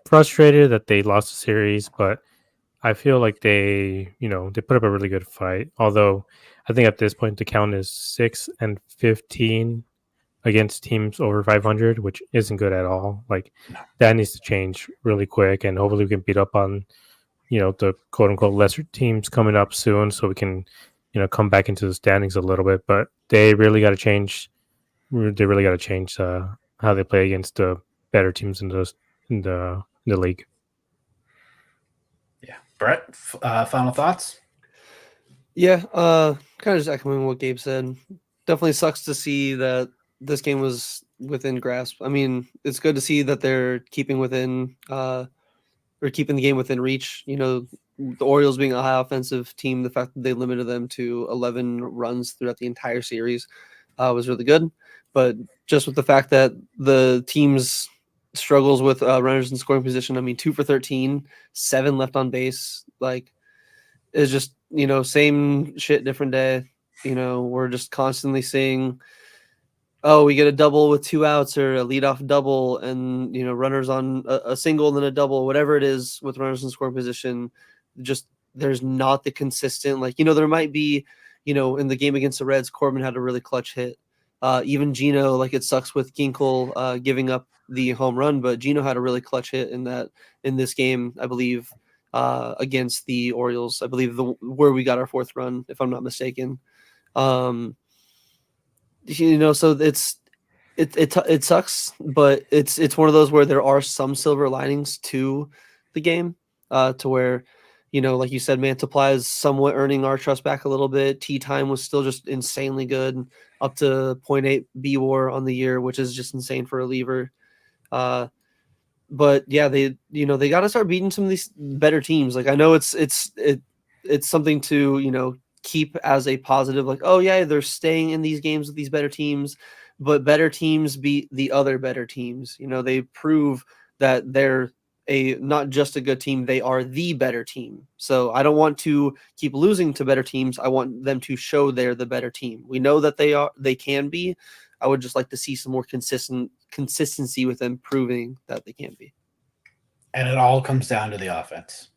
frustrated that they lost the series, but I feel like they put up a really good fight. Although I think at this point the count is 6-15 against teams over 500, which isn't good at all. Like that needs to change really quick, and hopefully we can beat up on the quote unquote lesser teams coming up soon, so we can come back into the standings a little bit. But they really got to change. They really got to change how they play against the better teams in the league. Yeah, Brett. Final thoughts? Yeah, kind of just echoing what Gabe said. Definitely sucks to see that this game was within grasp. I mean, it's good to see that they're keeping within or keeping the game within reach. The Orioles being a high offensive team, the fact that they limited them to 11 runs throughout the entire series was really good. But just with the fact that the team's struggles with runners in scoring position, I mean, 2 for 13, 7 left on base, like is just same shit, different day. We're just constantly seeing, oh, we get a double with 2 outs or a leadoff double, and runners on a single and then a double, whatever it is with runners in scoring position. Just there's not the consistent, there might be, in the game against the Reds, Corbin had a really clutch hit. Even Gino, like it sucks with Ginkel giving up the home run, but Gino had a really clutch hit in this game, I believe. Against the Orioles, I believe where we got our 4th run, if I'm not mistaken. So it sucks, but it's one of those where there are some silver linings to the game, to where, like you said, Mantiply is somewhat earning our trust back a little bit. Tea Time was still just insanely good, up to 0.8 B-WAR on the year, which is just insane for a reliever. But yeah, they got to start beating some of these better teams. Like I know it's something to keep as a positive. Like, oh yeah, they're staying in these games with these better teams, but better teams beat the other better teams. They prove that they're not just a good team, they are the better team. So I don't want to keep losing to better teams. I want them to show they're the better team. We know that they can be. I would just like to see some more consistency with them proving that they can be. And it all comes down to the offense.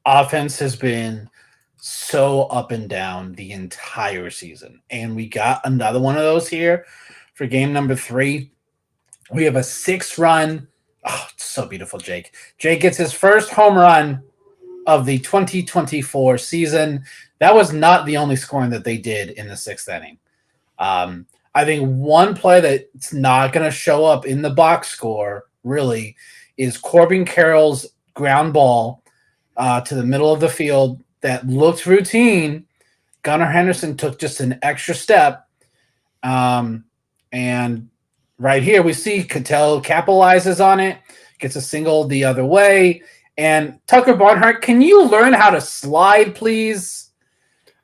Offense has been so up and down the entire season. And we got another one of those here for game number 3. We have a 6-run. Oh, it's so beautiful, Jake. Jake gets his first home run of the 2024 season. That was not the only scoring that they did in the 6th inning. I think one play that's not going to show up in the box score, really, is Corbin Carroll's ground ball to the middle of the field that looked routine. Gunnar Henderson took just an extra step. And right here we see Cattell capitalizes on it, gets a single the other way. And Tucker Barnhart, can you learn how to slide, please?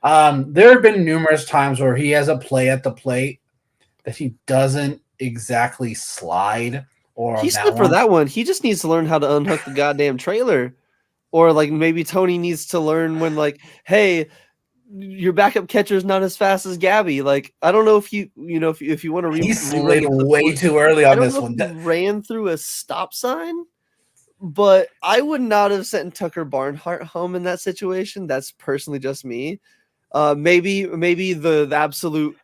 There have been numerous times where he has a play at the plate that he doesn't exactly slide. Or he said for that one, he just needs to learn how to unhook the goddamn trailer. Or like maybe Tony needs to learn when, like, hey, your backup catcher is not as fast as Gabby. Like, I don't know if if you want to he slid way too early on this one. He ran through a stop sign, but I would not have sent Tucker Barnhart home in that situation. That's personally just me. Maybe the absolute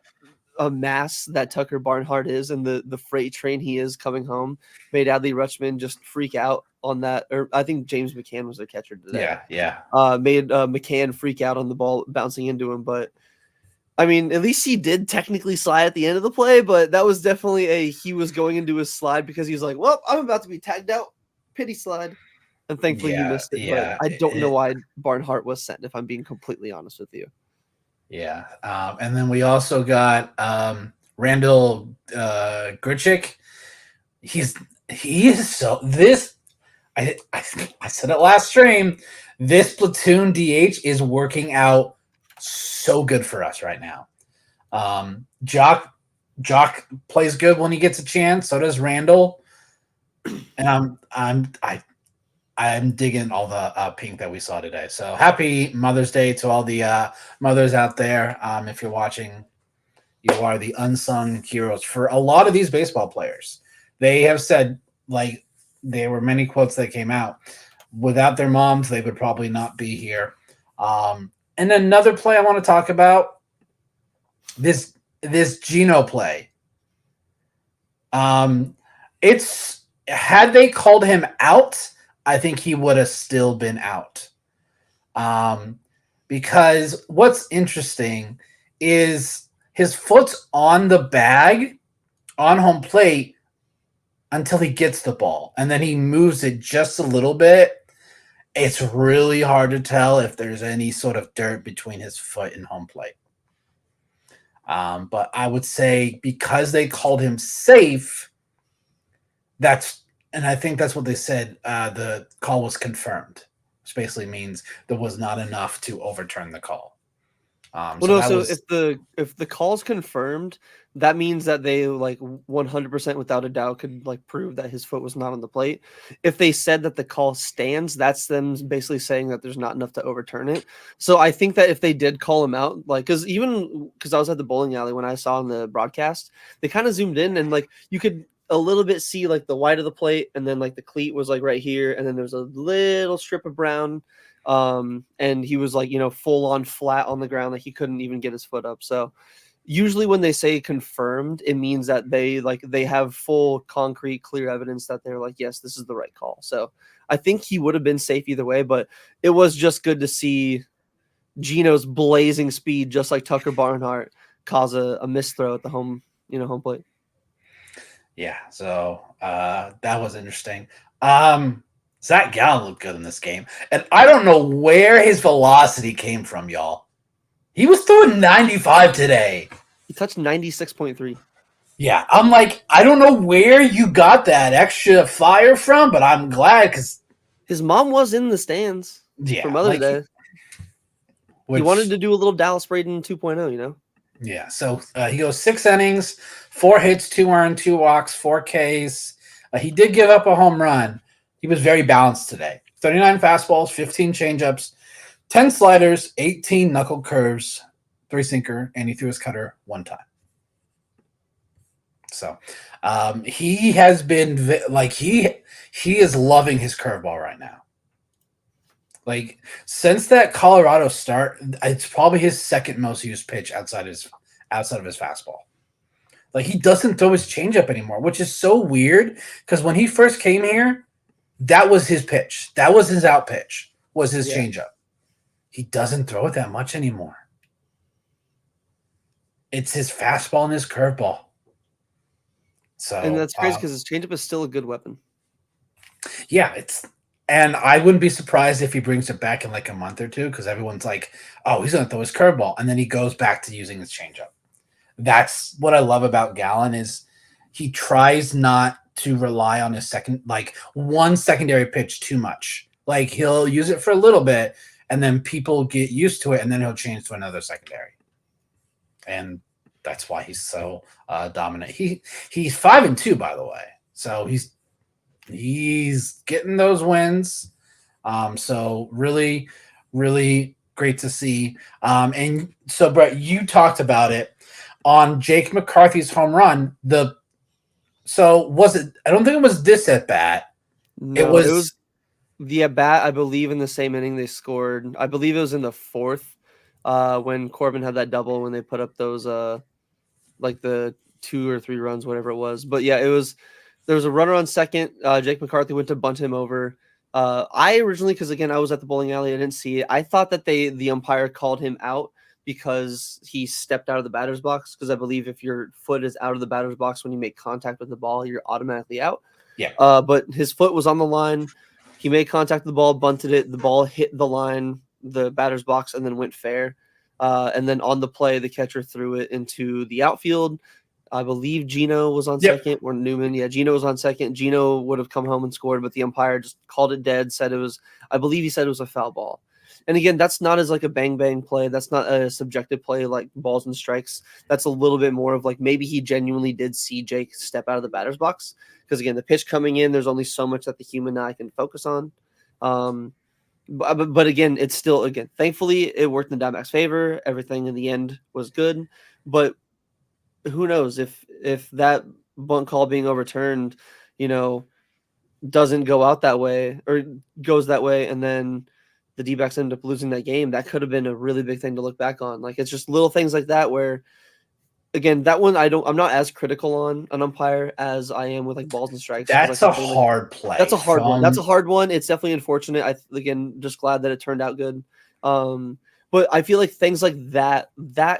mass that Tucker Barnhart is and the freight train he is coming home made Adley Rutschman just freak out on that. Or I think James McCann was their catcher today. Yeah. Made McCann freak out on the ball bouncing into him. But I mean, at least he did technically slide at the end of the play, but that was definitely he was going into his slide because he was like, well, I'm about to be tagged out. Pity slide. And thankfully he missed it. But I don't know why Barnhart was sent, if I'm being completely honest with you. Yeah. And then we also got Randall Grichuk. He is so this. I said it last stream. This platoon DH is working out so good for us right now. Jock plays good when he gets a chance. So does Randall. And I'm digging all the pink that we saw today. So happy Mother's Day to all the mothers out there. If you're watching, you are the unsung heroes for a lot of these baseball players. They have said, like, there were many quotes that came out. Without their moms, they would probably not be here. And another play I want to talk about, this Geno play. It's had they called him out, I think he would have still been out. Because what's interesting is his foot's on the bag on home plate until he gets the ball, and then he moves it just a little bit. It's really hard to tell if there's any sort of dirt between his foot and home plate. But I would say because they called him safe, and I think that's what they said. The call was confirmed, which basically means there was not enough to overturn the call. If the call's confirmed, that means that they 100% without a doubt could prove that his foot was not on the plate. If they said that the call stands, that's them basically saying that there's not enough to overturn it. So I think that if they did call him out, because I was at the bowling alley when I saw on the broadcast, they kind of zoomed in and you could a little bit see the white of the plate, and then the cleat was right here, and then there's a little strip of brown. And he was full on flat on the ground, he couldn't even get his foot up. So usually when they say confirmed, it means that they have full concrete clear evidence that they're yes, this is the right call. So I think he would have been safe either way, but it was just good to see Geno's blazing speed, just like Tucker Barnhart, cause a missed throw at the home plate. Yeah, so that was interesting. Zach Gallen looked good in this game. And I don't know where his velocity came from, y'all. He was throwing 95 today. He touched 96.3. Yeah, I'm I don't know where you got that extra fire from, but I'm glad because his mom was in the stands for Mother's Day. He wanted to do a little Dallas Braden 2.0, Yeah, so he goes 6 innings, 4 hits, 2 earned, 2 walks, 4 Ks. He did give up a home run. He was very balanced today. 39 fastballs, 15 changeups, 10 sliders, 18 knuckle curves, 3 sinker, and he threw his cutter 1 time. So he has been he is loving his curveball right now. Since that Colorado start, it's probably his second most used pitch outside of his fastball. He doesn't throw his changeup anymore, which is so weird because when he first came here, that was his pitch. That was his out pitch, was his changeup. He doesn't throw it that much anymore. It's his fastball and his curveball. So, and that's crazy because his changeup is still a good weapon. Yeah, and I wouldn't be surprised if he brings it back in a month or two because everyone's oh, he's going to throw his curveball, and then he goes back to using his changeup. That's what I love about Gallen is he tries not to rely on his one secondary pitch too much. He'll use it for a little bit, and then people get used to it, and then he'll change to another secondary. And that's why he's so dominant. He's 5-2, by the way. So he's getting those wins. So really, really great to see. And so, Brett, you talked about it on Jake McCarthy's home run. Was it? I don't think it was this at bat. No, it was the at bat. I believe in the same inning they scored. I believe it was in the 4th when Corbin had that double when they put up those the 2 or 3 runs, whatever it was. But yeah, there was a runner on second. Jake McCarthy went to bunt him over. I originally, because again I was at the bowling alley, I didn't see it. I thought that the umpire called him out because he stepped out of the batter's box. Because I believe if your foot is out of the batter's box when you make contact with the ball, you're automatically out. Yeah. But his foot was on the line. He made contact with the ball, bunted it. The ball hit the line, the batter's box, and then went fair. And then on the play, the catcher threw it into the outfield. I believe Gino was on second, or Newman. Yeah, Gino was on second. Gino would have come home and scored, but the umpire just called it dead, said it was, I believe he said it was a foul ball. And again, that's not as like a bang play. That's not a subjective play like balls and strikes. That's a little bit more of like maybe he genuinely did see Jake step out of the batter's box. Because again, the pitch coming in, there's only so much that the human eye can focus on. But again, it's still, again, thankfully it worked in the Dbacks' favor. Everything in the end was good. But who knows if that bunt call being overturned, doesn't go out that way or goes that way, and then the D-backs end up losing that game. That could have been a really big thing to look back on. Like, it's just little things like that where, again, that one I'm not as critical on an umpire as I am with like balls and strikes. That's a hard play. That's a hard one. That's a hard one. It's definitely unfortunate. Again, just glad that it turned out good. But I feel like things like that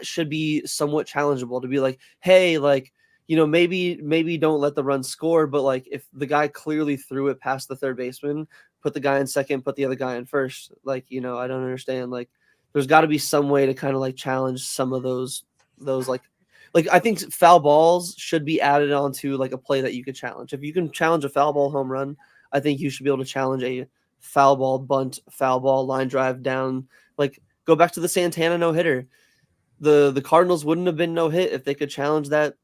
should be somewhat challengeable to be like, hey, like, maybe don't let the run score, but like if the guy clearly threw it past the third baseman, put the guy in second, put the other guy in first. Like, I don't understand. Like, there's got to be some way to kind of like challenge some of those like I think foul balls should be added onto like a play that you could challenge. If you can challenge a foul ball home run, I think you should be able to challenge a foul ball bunt, foul ball line drive down. Like, go back to the Santana no hitter. The Cardinals wouldn't have been no hit if they could challenge that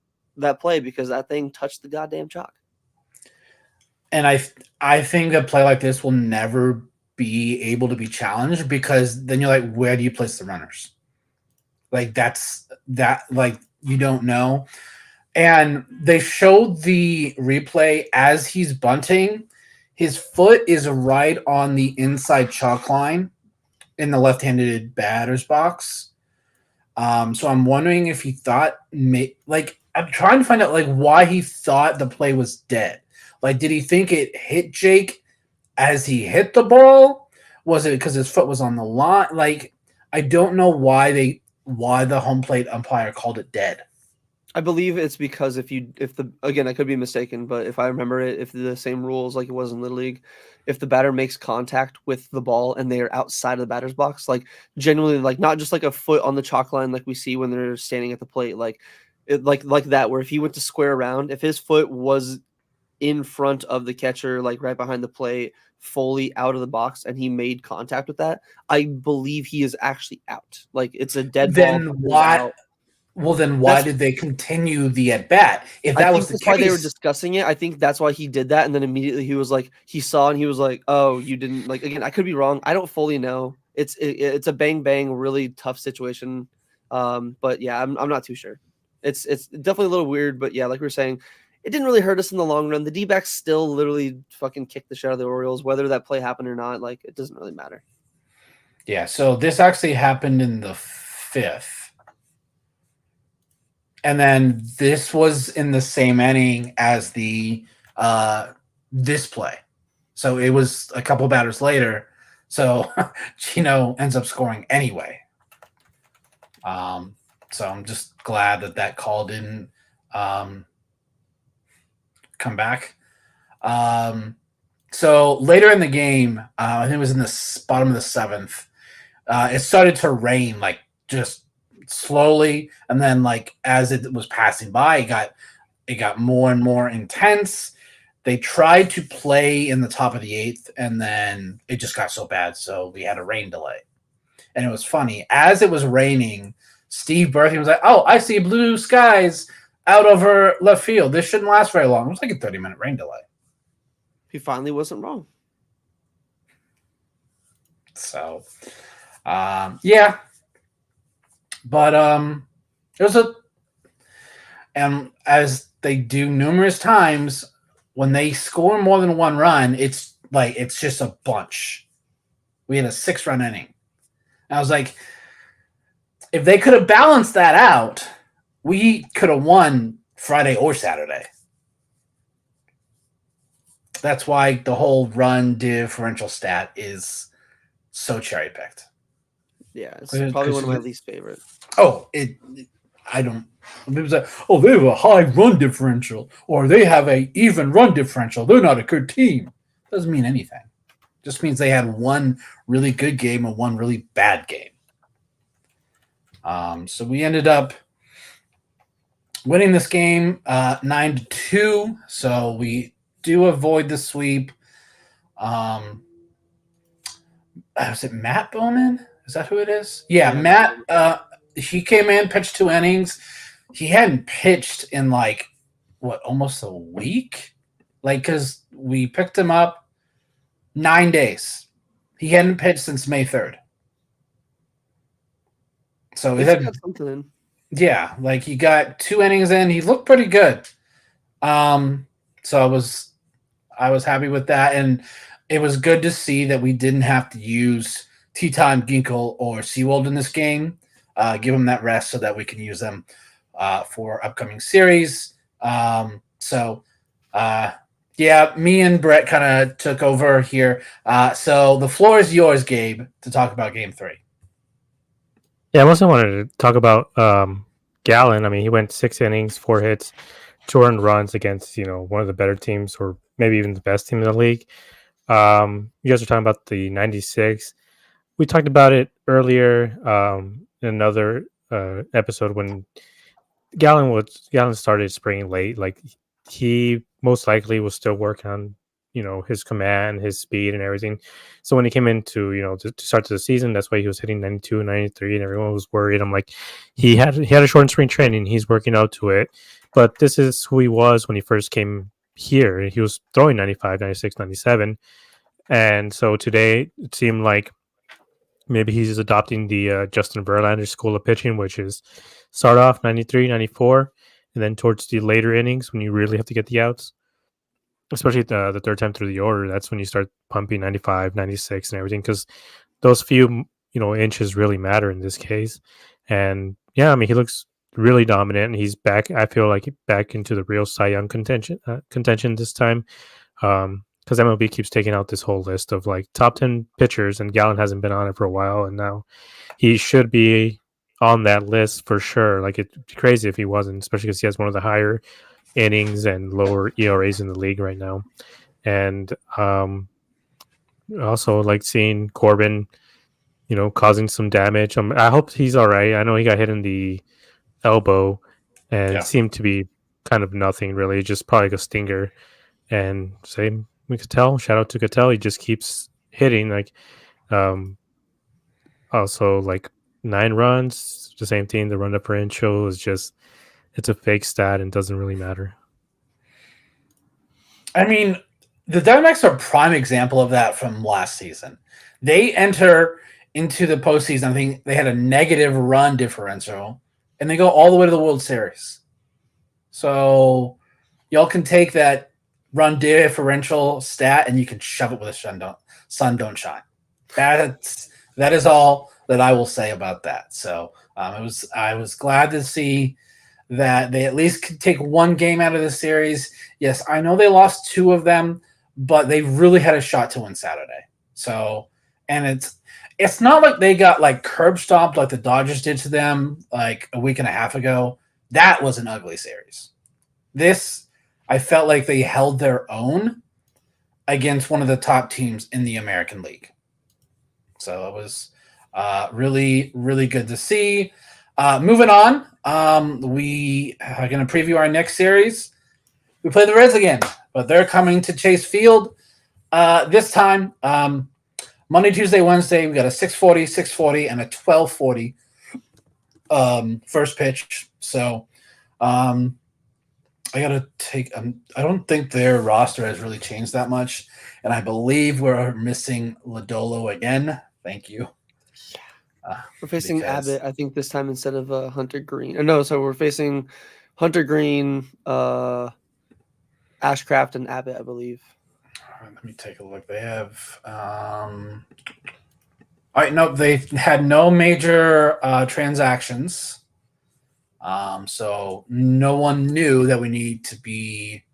play because that thing touched the goddamn chalk. And I think a play like this will never be able to be challenged because then you're like, where do you place the runners? Like like you don't know. And they showed the replay as he's bunting. His foot is right on the inside chalk line in the left-handed batter's box. So I'm wondering if he thought, I'm trying to find out like why he thought the play was dead. Like, did he think it hit Jake as he hit the ball? Was it because his foot was on the line? Like, I don't know why the home plate umpire called it dead. I believe it's because again, I could be mistaken, but if I remember it, if the same rules like it was in Little League, if the batter makes contact with the ball and they are outside of the batter's box, like genuinely, like not just like a foot on the chalk line like we see when they're standing at the plate, like that, where if he went to square around, if his foot was in front of the catcher, like right behind the plate, fully out of the box, and he made contact with that, I believe he is actually out. Like, it's a dead ball. Then why? Well, then why did they continue the at bat? If that was the case, why they were discussing it. I think that's why he did that, and then immediately he was like, he saw and he was like, "Oh, you didn't like." Again, I could be wrong. I don't fully know. It's a bang, really tough situation. But yeah, I'm not too sure. It's definitely a little weird, but yeah, like we were saying, it didn't really hurt us in the long run. The D-backs still literally fucking kicked the shit out of the Orioles, whether that play happened or not. Like, it doesn't really matter. Yeah. So this actually happened in the 5th. And then this was in the same inning as the this play. So it was a couple batters later. So Gino ends up scoring anyway. So I'm just glad that call didn't come back. So later in the game, I think it was in the bottom of the 7th, it started to rain, like just slowly, and then like as it was passing by, it got more and more intense. They tried to play in the top of the 8th, and then it just got so bad, so we had a rain delay. And it was funny, as it was raining, Steve Berthium was like, "Oh, I see blue skies out over left field. This shouldn't last very long." It was like a 30-minute rain delay. He finally wasn't wrong. So yeah. But it was and as they do numerous times, when they score more than one run, it's just a bunch. We had a 6-run inning. And I was like, if they could have balanced that out, we could have won Friday or Saturday. That's why the whole run differential stat is so cherry-picked. Yeah, it's probably one of my least favorite. Oh, I don't. People say, "Oh, they have a high run differential, or they have a even run differential. They're not a good team." Doesn't mean anything. Just means they had one really good game and one really bad game. So we ended up winning this game 9-2. So we do avoid the sweep. Is it Matt Bowman? Is that who it is? Yeah, Matt. He came in, pitched 2 innings. He hadn't pitched in like almost a week, because we picked him up 9 days. He hadn't pitched since May 3rd. So He's got something in. Yeah, he got 2 innings in. He looked pretty good. So I was happy with that, and it was good to see that we didn't have to use T-Time, Ginkel, or Seawold in this game. Give them that rest so that we can use them for upcoming series. Me and Brett kind of took over here. So the floor is yours, Gabe, to talk about Game 3. Yeah, I also wanted to talk about Gallen. I mean, he went 6 innings, 4 hits, 2 earned runs against one of the better teams, or maybe even the best team in the league. You guys are talking about the 96. We talked about it earlier in another episode when Gallen started spring late. Like, he most likely was still working on his command, his speed, and everything. So when he came into to start the season, that's why he was hitting 92, 93, and everyone was worried. I'm like, he had a short spring training. He's working out to it, but this is who he was when he first came here. He was throwing 95, 96, 97. And so today it seemed like maybe he's adopting the Justin Verlander school of pitching, which is start off 93, 94, and then towards the later innings when you really have to get the outs, especially the third time through the order, that's when you start pumping 95, 96 and everything, because those few inches really matter in this case. And yeah, I mean, he looks really dominant, and he's back. I feel like back into the real Cy Young contention this time. Because MLB keeps taking out this whole list of top 10 pitchers, and Gallen hasn't been on it for a while, and now he should be on that list for sure. It'd be crazy if he wasn't, especially because he has one of the higher innings and lower ERAs in the league right now. And also seeing Corbin, causing some damage. I hope he's all right. I know he got hit in the elbow and seemed to be kind of nothing really, just probably a stinger. And same with Cattell. Shout out to Cattell. He just keeps hitting. Also 9 runs, the same thing. The run differential is it's a fake stat and doesn't really matter. I mean, the Dbacks are a prime example of that from last season. They enter into the postseason, I think they had a negative run differential, and they go all the way to the World Series. So y'all can take that run differential stat and you can shove it with a sun don't shine. That is all that I will say about that. So I was glad to see that they at least could take one game out of the series. Yes, I know they lost 2 of them, but they really had a shot to win Saturday. So, and it's not like they got curb stomped like the Dodgers did to them a week and a half ago. That was an ugly series. This, I felt like they held their own against one of the top teams in the American League. So it was really, really good to see. Moving on, we are going to preview our next series. We play the Reds again, but they're coming to Chase Field this time. Monday, Tuesday, Wednesday, we got a 6:40, 6:40, and a 12:40 first pitch. So I got to take I don't think their roster has really changed that much, and I believe we're missing Lodolo again. Thank you. We're facing Abbott, I think, this time instead of Hunter Green. No, so we're facing Hunter Green, Ashcraft, and Abbott, I believe. Let me take a look. They have all right, no, they had no major transactions. So no one new that we need to be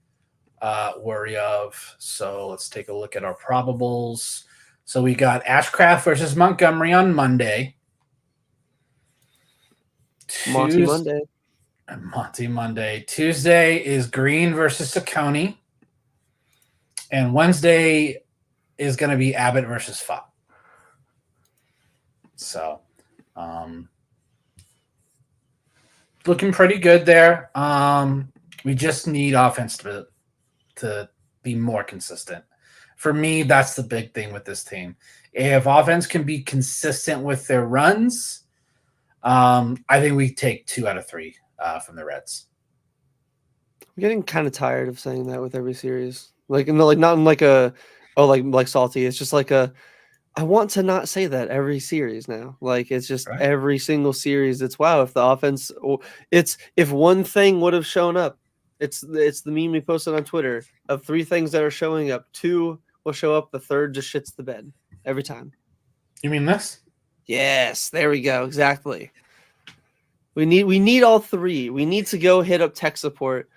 worried of. So let's take a look at our probables. So we got Ashcraft versus Montgomery on Monday. Monty Monday. Monty Monday. Tuesday is Green versus Saccone. And Wednesday is going to be Abbott versus Fop. So, looking pretty good there. We just need offense to be more consistent. For me, that's the big thing with this team. If offense can be consistent with their runs, I think we take 2 out of 3 from the Reds. I'm getting kind of tired of saying that with every series. Like not in like a like salty. It's just like I want to not say that every series now. Like it's just Right. every single series. It's wow. If the offense, it's if one thing would have shown up, it's the meme we posted on Twitter of 3 things that are showing up. 2 will show up. The third just shits the bed every time. You mean this? Yes, there we go. Exactly. We need all 3. We need to go hit up tech support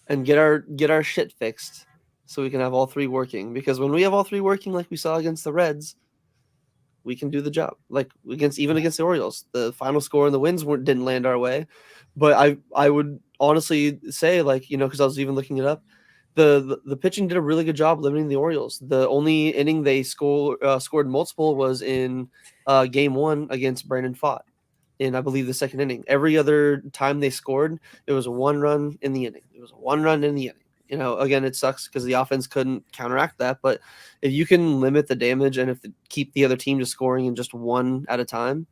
and get our shit fixed so we can have all 3 working. Because when we have all 3 working, like we saw against the Reds, we can do the job. Like against the Orioles, the final score and the wins didn't land our way. But I would honestly say, like, because I was even looking it up, the pitching did a really good job limiting the Orioles. The only inning they scored multiple was in game 1 against Brandon Pfaadt in, I believe, the second inning. Every other time they scored, it was a 1 run in the inning. It was a 1 run in the inning. Again, it sucks because the offense couldn't counteract that. But if you can limit the damage and keep the other team to scoring in just 1 at a time,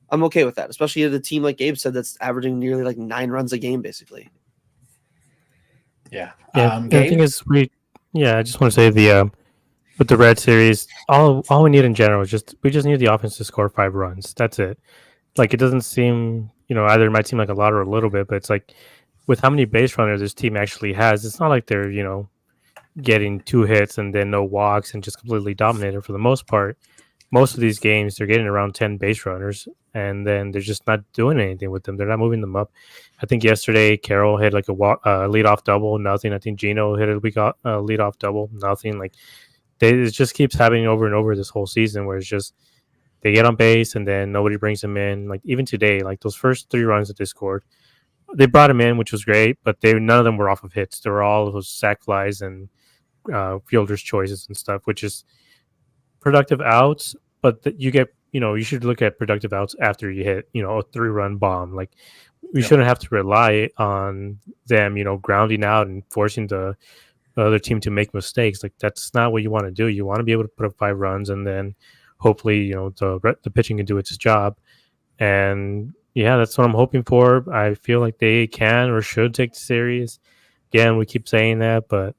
I'm okay with that. Especially at a team like Gabe said that's averaging nearly like 9 runs a game, basically. Yeah. The thing is, I just want to say with the Red Series, all we need in general is we just need the offense to score 5 runs. That's it. Like, it doesn't seem, either it might seem like a lot or a little bit, but it's like with how many base runners this team actually has, it's not like they're, getting 2 hits and then no walks and just completely dominated. For the most part, most of these games, they're getting around 10 base runners and then they're just not doing anything with them. They're not moving them up. I think yesterday, Carroll hit like a leadoff double, nothing. I think Gino hit a leadoff double, nothing. Like, it just keeps happening over and over this whole season where it's just, they get on base and then nobody brings them in. Like even today, like those first 3 runs that they scored, they brought him in, which was great, but none of them were off of hits. They were all those sac flies and fielder's choices and stuff, which is productive outs. But you get, you should look at productive outs after you hit, a 3-run bomb. Like we shouldn't have to rely on them, grounding out and forcing the other team to make mistakes. Like that's not what you want to do. You want to be able to put up 5 runs and then hopefully, the pitching can do its job. And yeah, that's what I'm hoping for. I feel like they can or should take the series. Again, we keep saying that, but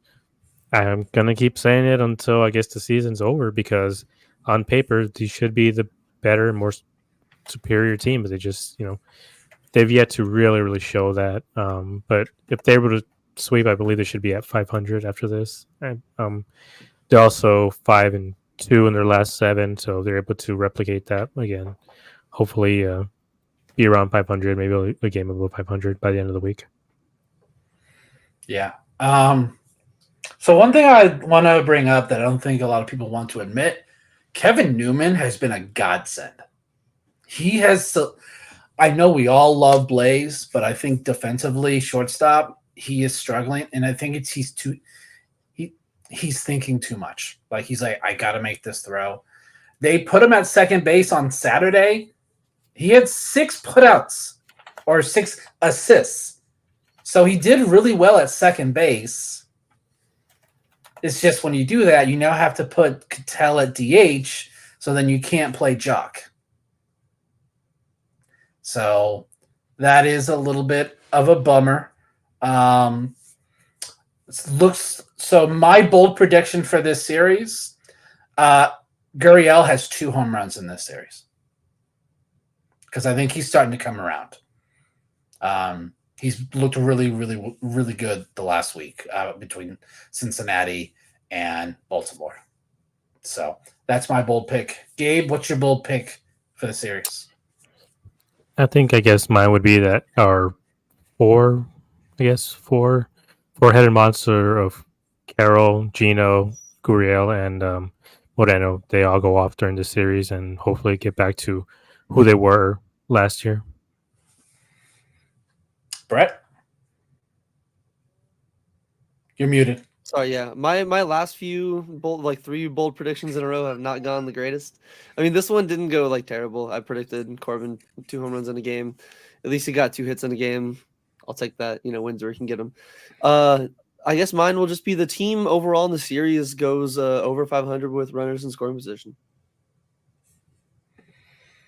I'm going to keep saying it until I guess the season's over because on paper, they should be the better, more superior team, but they just, they've yet to really, really show that. But if they're able to sweep, I believe they should be at 500 after this. And, they're also 5-2 in their last 7, so they're able to replicate that again. Hopefully, be around 500, maybe a game above 500 by the end of the week. Yeah. So one thing I want to bring up that I don't think a lot of people want to admit, Kevin Newman has been a godsend. He has. I know we all love Blaze, but I think defensively, shortstop, he is struggling, and I think he's thinking too much. Like he's like, I got to make this throw. They put him at second base on Saturday. He had 6 putouts or 6 assists. So he did really well at second base. It's just when you do that, you now have to put Cattell at DH, so then you can't play Jock. So that is a little bit of a bummer. So my bold prediction for this series, Gurriel has 2 home runs in this series because I think he's starting to come around. He's looked really, really, really good the last week between Cincinnati and Baltimore. So that's my bold pick. Gabe, what's your bold pick for the series? I guess mine would be that our four-headed monster of Carroll, Gino, Gurriel, and Moreno. They all go off during the series and hopefully get back to who they were last year. Brett, you're muted. Sorry, yeah. My last few bold, 3 bold predictions in a row have not gone the greatest. I mean, this one didn't go terrible. I predicted Corbin 2 home runs in a game. At least he got 2 hits in a game. I'll take that. Wins where he can get them. I guess mine will just be the team overall in the series goes over 500 with runners in scoring position.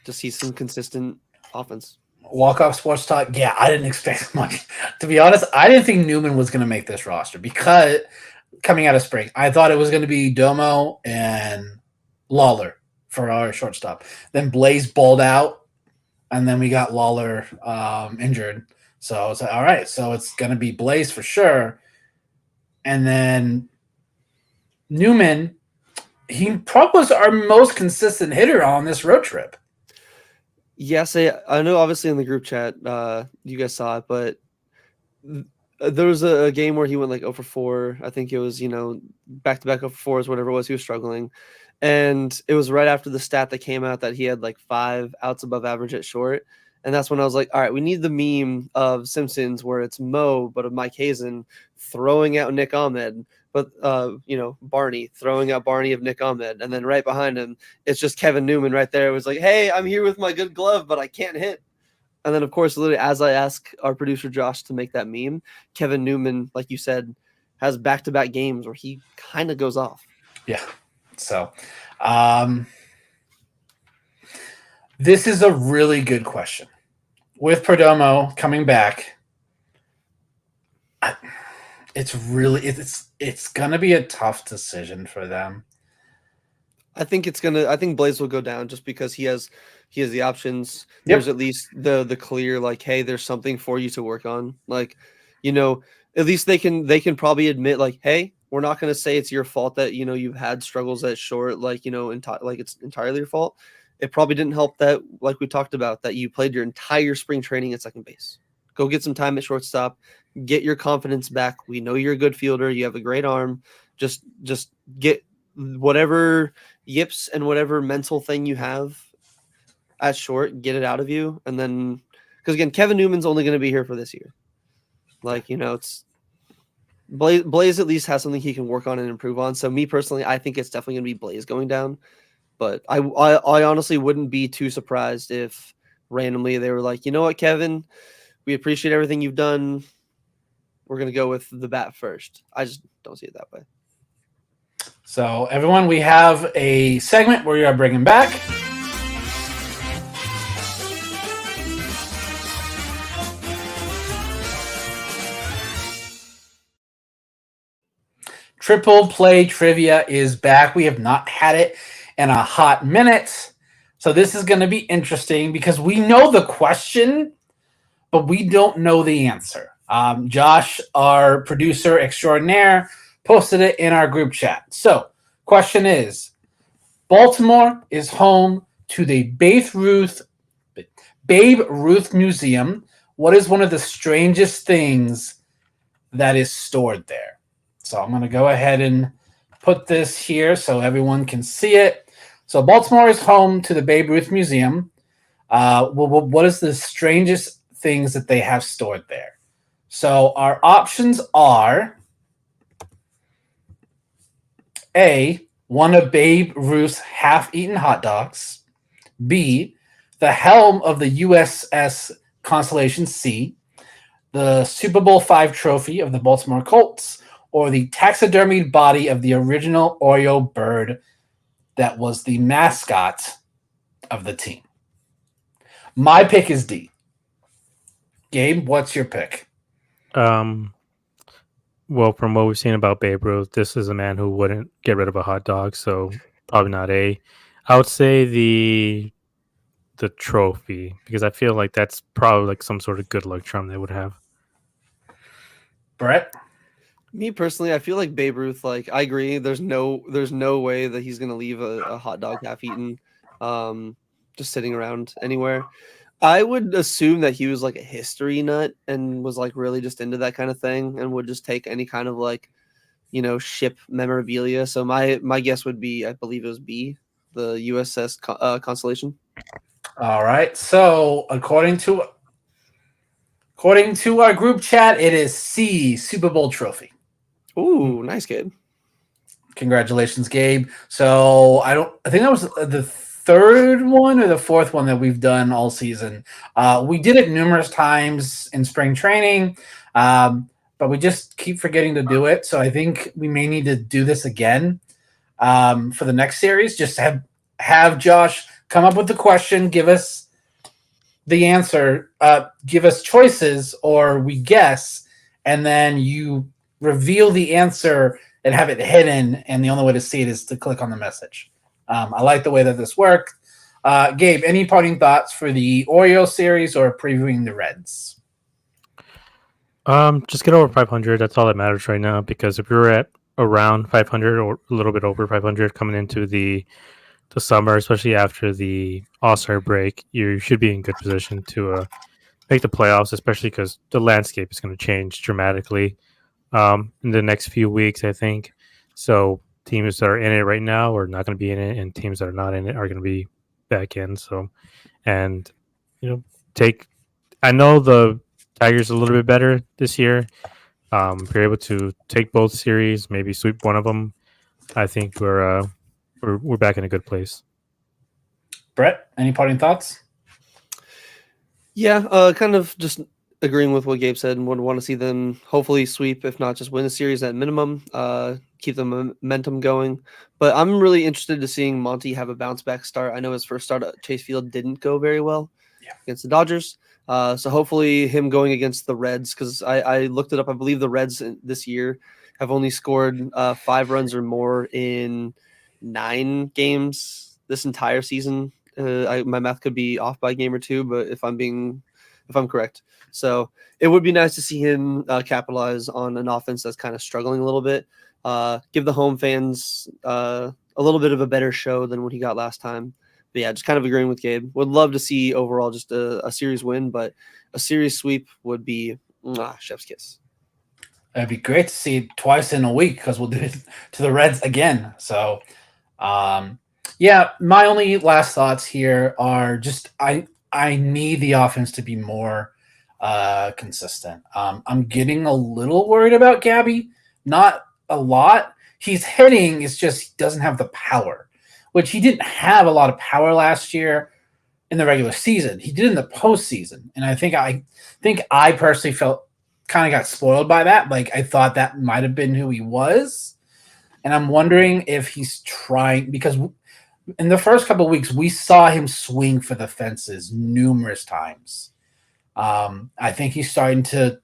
Just see some consistent offense. Walk-off sports talk. Yeah, I didn't expect much. To be honest, I didn't think Newman was going to make this roster because coming out of spring, I thought it was going to be Domo and Lawler for our shortstop. Then Blaze balled out, and then we got Lawler injured. So I was like, all right, so it's going to be Blaze for sure. And then Newman, he probably was our most consistent hitter on this road trip. Yes, I know. Obviously, in the group chat, you guys saw it, but there was a game where he went 0 for 4. I think it was back-to-back 0 for 4s, whatever it was. He was struggling, and it was right after the stat that came out that he had 5 outs above average at short, and that's when I was like, all right, we need the meme of Simpsons where it's Mo but of Mike Hazen throwing out Nick Ahmed. But Barney throwing out Barney of Nick Ahmed, and then right behind him, it's just Kevin Newman right there. It was like, hey, I'm here with my good glove, but I can't hit. And then, of course, literally as I ask our producer Josh to make that meme, Kevin Newman, like you said, has back-to-back games where he kind of goes off. Yeah. So, this is a really good question. With Perdomo coming back, it's gonna be a tough decision for them. I think Blaze will go down just because he has the options. Yep. There's at least the clear hey, there's something for you to work on. At least they can probably admit hey, we're not going to say it's your fault that you've had struggles at short it's entirely your fault. It probably didn't help that we talked about that you played your entire spring training at second base. Go get some time at shortstop. Get your confidence back. We know you're a good fielder. You have a great arm. Just get whatever yips and whatever mental thing you have at short, get it out of you. And then, because again, Kevin Newman's only going to be here for this year. It's Blaze at least has something he can work on and improve on. So me personally, I think it's definitely going to be Blaze going down. But I honestly wouldn't be too surprised if randomly they were like, you know what, Kevin, we appreciate everything you've done. We're going to go with the bat first. I just don't see it that way. So, everyone, we have a segment where we are bringing back Triple Play Trivia is back. We have not had it in a hot minute. So this is going to be interesting because we know the question, but we don't know the answer. Josh, our producer extraordinaire, posted it in our group chat. So, question is, Baltimore is home to the Babe Ruth Museum. What is one of the strangest things that is stored there? So I'm going to go ahead and put this here so everyone can see it. So Baltimore is home to the Babe Ruth Museum. What is the strangest things that they have stored there? So our options are A, one of Babe Ruth's half-eaten hot dogs. B, the helm of the USS Constellation C. The Super Bowl V trophy of the Baltimore Colts. Or the taxidermied body of the original Oriole bird that was the mascot of the team. My pick is D. Gabe, what's your pick? Well, from what we've seen about Babe Ruth, this is a man who wouldn't get rid of a hot dog, so probably not A. I would say the trophy, because I feel like that's probably some sort of good luck charm they would have. Brett? Me personally, I feel like Babe Ruth, I agree. There's no way that he's going to leave a hot dog half eaten, just sitting around anywhere. I would assume that he was a history nut and was really just into that kind of thing and would just take any kind of ship memorabilia. So my guess would be, I believe it was B, the USS Constellation. All right. So according to According to our group chat, it is C, Super Bowl trophy. Ooh, nice, Gabe. Congratulations, Gabe. So I think that was the third one or the fourth one that we've done all season. We did it numerous times in spring training, but we just keep forgetting to do it. So I think we may need to do this again for the next series. Just have Josh come up with the question, give us the answer, give us choices, or we guess, and then you reveal the answer and have it hidden, and the only way to see it is to click on the message. I like the way that this worked. Gabe, any parting thoughts for the Orioles series or previewing the Reds? Just get over 500. That's all that matters right now, because if you're at around 500 or a little bit over 500 coming into the summer, especially after the All-Star break, you should be in good position to make the playoffs, especially because the landscape is going to change dramatically in the next few weeks, I think. So teams that are in it right now are not going to be in it, and teams that are not in it are going to be back in. So, and I know the Tigers a little bit better this year. If you're able to take both series, maybe sweep one of them, I think we're back in a good place. Brett, any parting thoughts? Yeah, kind of just agreeing with what Gabe said, and would want to see them hopefully sweep, if not just win the series at minimum, keep the momentum going. But I'm really interested to seeing Monty have a bounce back start. I know his first start at Chase Field didn't go very well against the Dodgers. So hopefully him going against the Reds, because I looked it up. I believe the Reds this year have only scored 5 runs or more in 9 games this entire season. My math could be off by a game or two, but if I'm correct. So it would be nice to see him capitalize on an offense that's kind of struggling a little bit. Give the home fans a little bit of a better show than what he got last time. But yeah, just kind of agreeing with Gabe. Would love to see overall just a series win, but a series sweep would be chef's kiss. It'd be great to see it twice in a week, because we'll do it to the Reds again. So, yeah, my only last thoughts here are just I need the offense to be more consistent. I'm getting a little worried about Gabby. Not a lot. He's hitting. It's just he doesn't have the power, which he didn't have a lot of power last year in the regular season. He did in the postseason, and I think I personally felt kind of got spoiled by that. Like, I thought that might have been who he was, and I'm wondering if he's trying, because in the first couple of weeks we saw him swing for the fences numerous times. I think he's starting to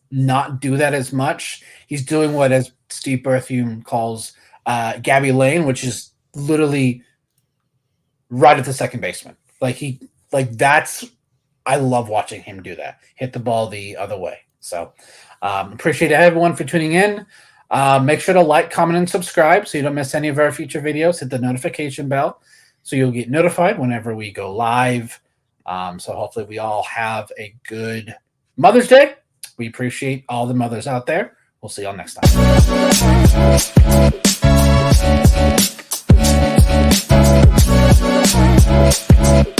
not do that as much. He's doing what, as Steve Berthiaume calls Gabby Lane, which is literally right at the second baseman. I love watching him do that. Hit the ball the other way. So appreciate everyone for tuning in. Make sure to like, comment, and subscribe so you don't miss any of our future videos. Hit the notification bell so you'll get notified whenever we go live. So hopefully we all have a good Mother's Day. We appreciate all the mothers out there. We'll see y'all next time.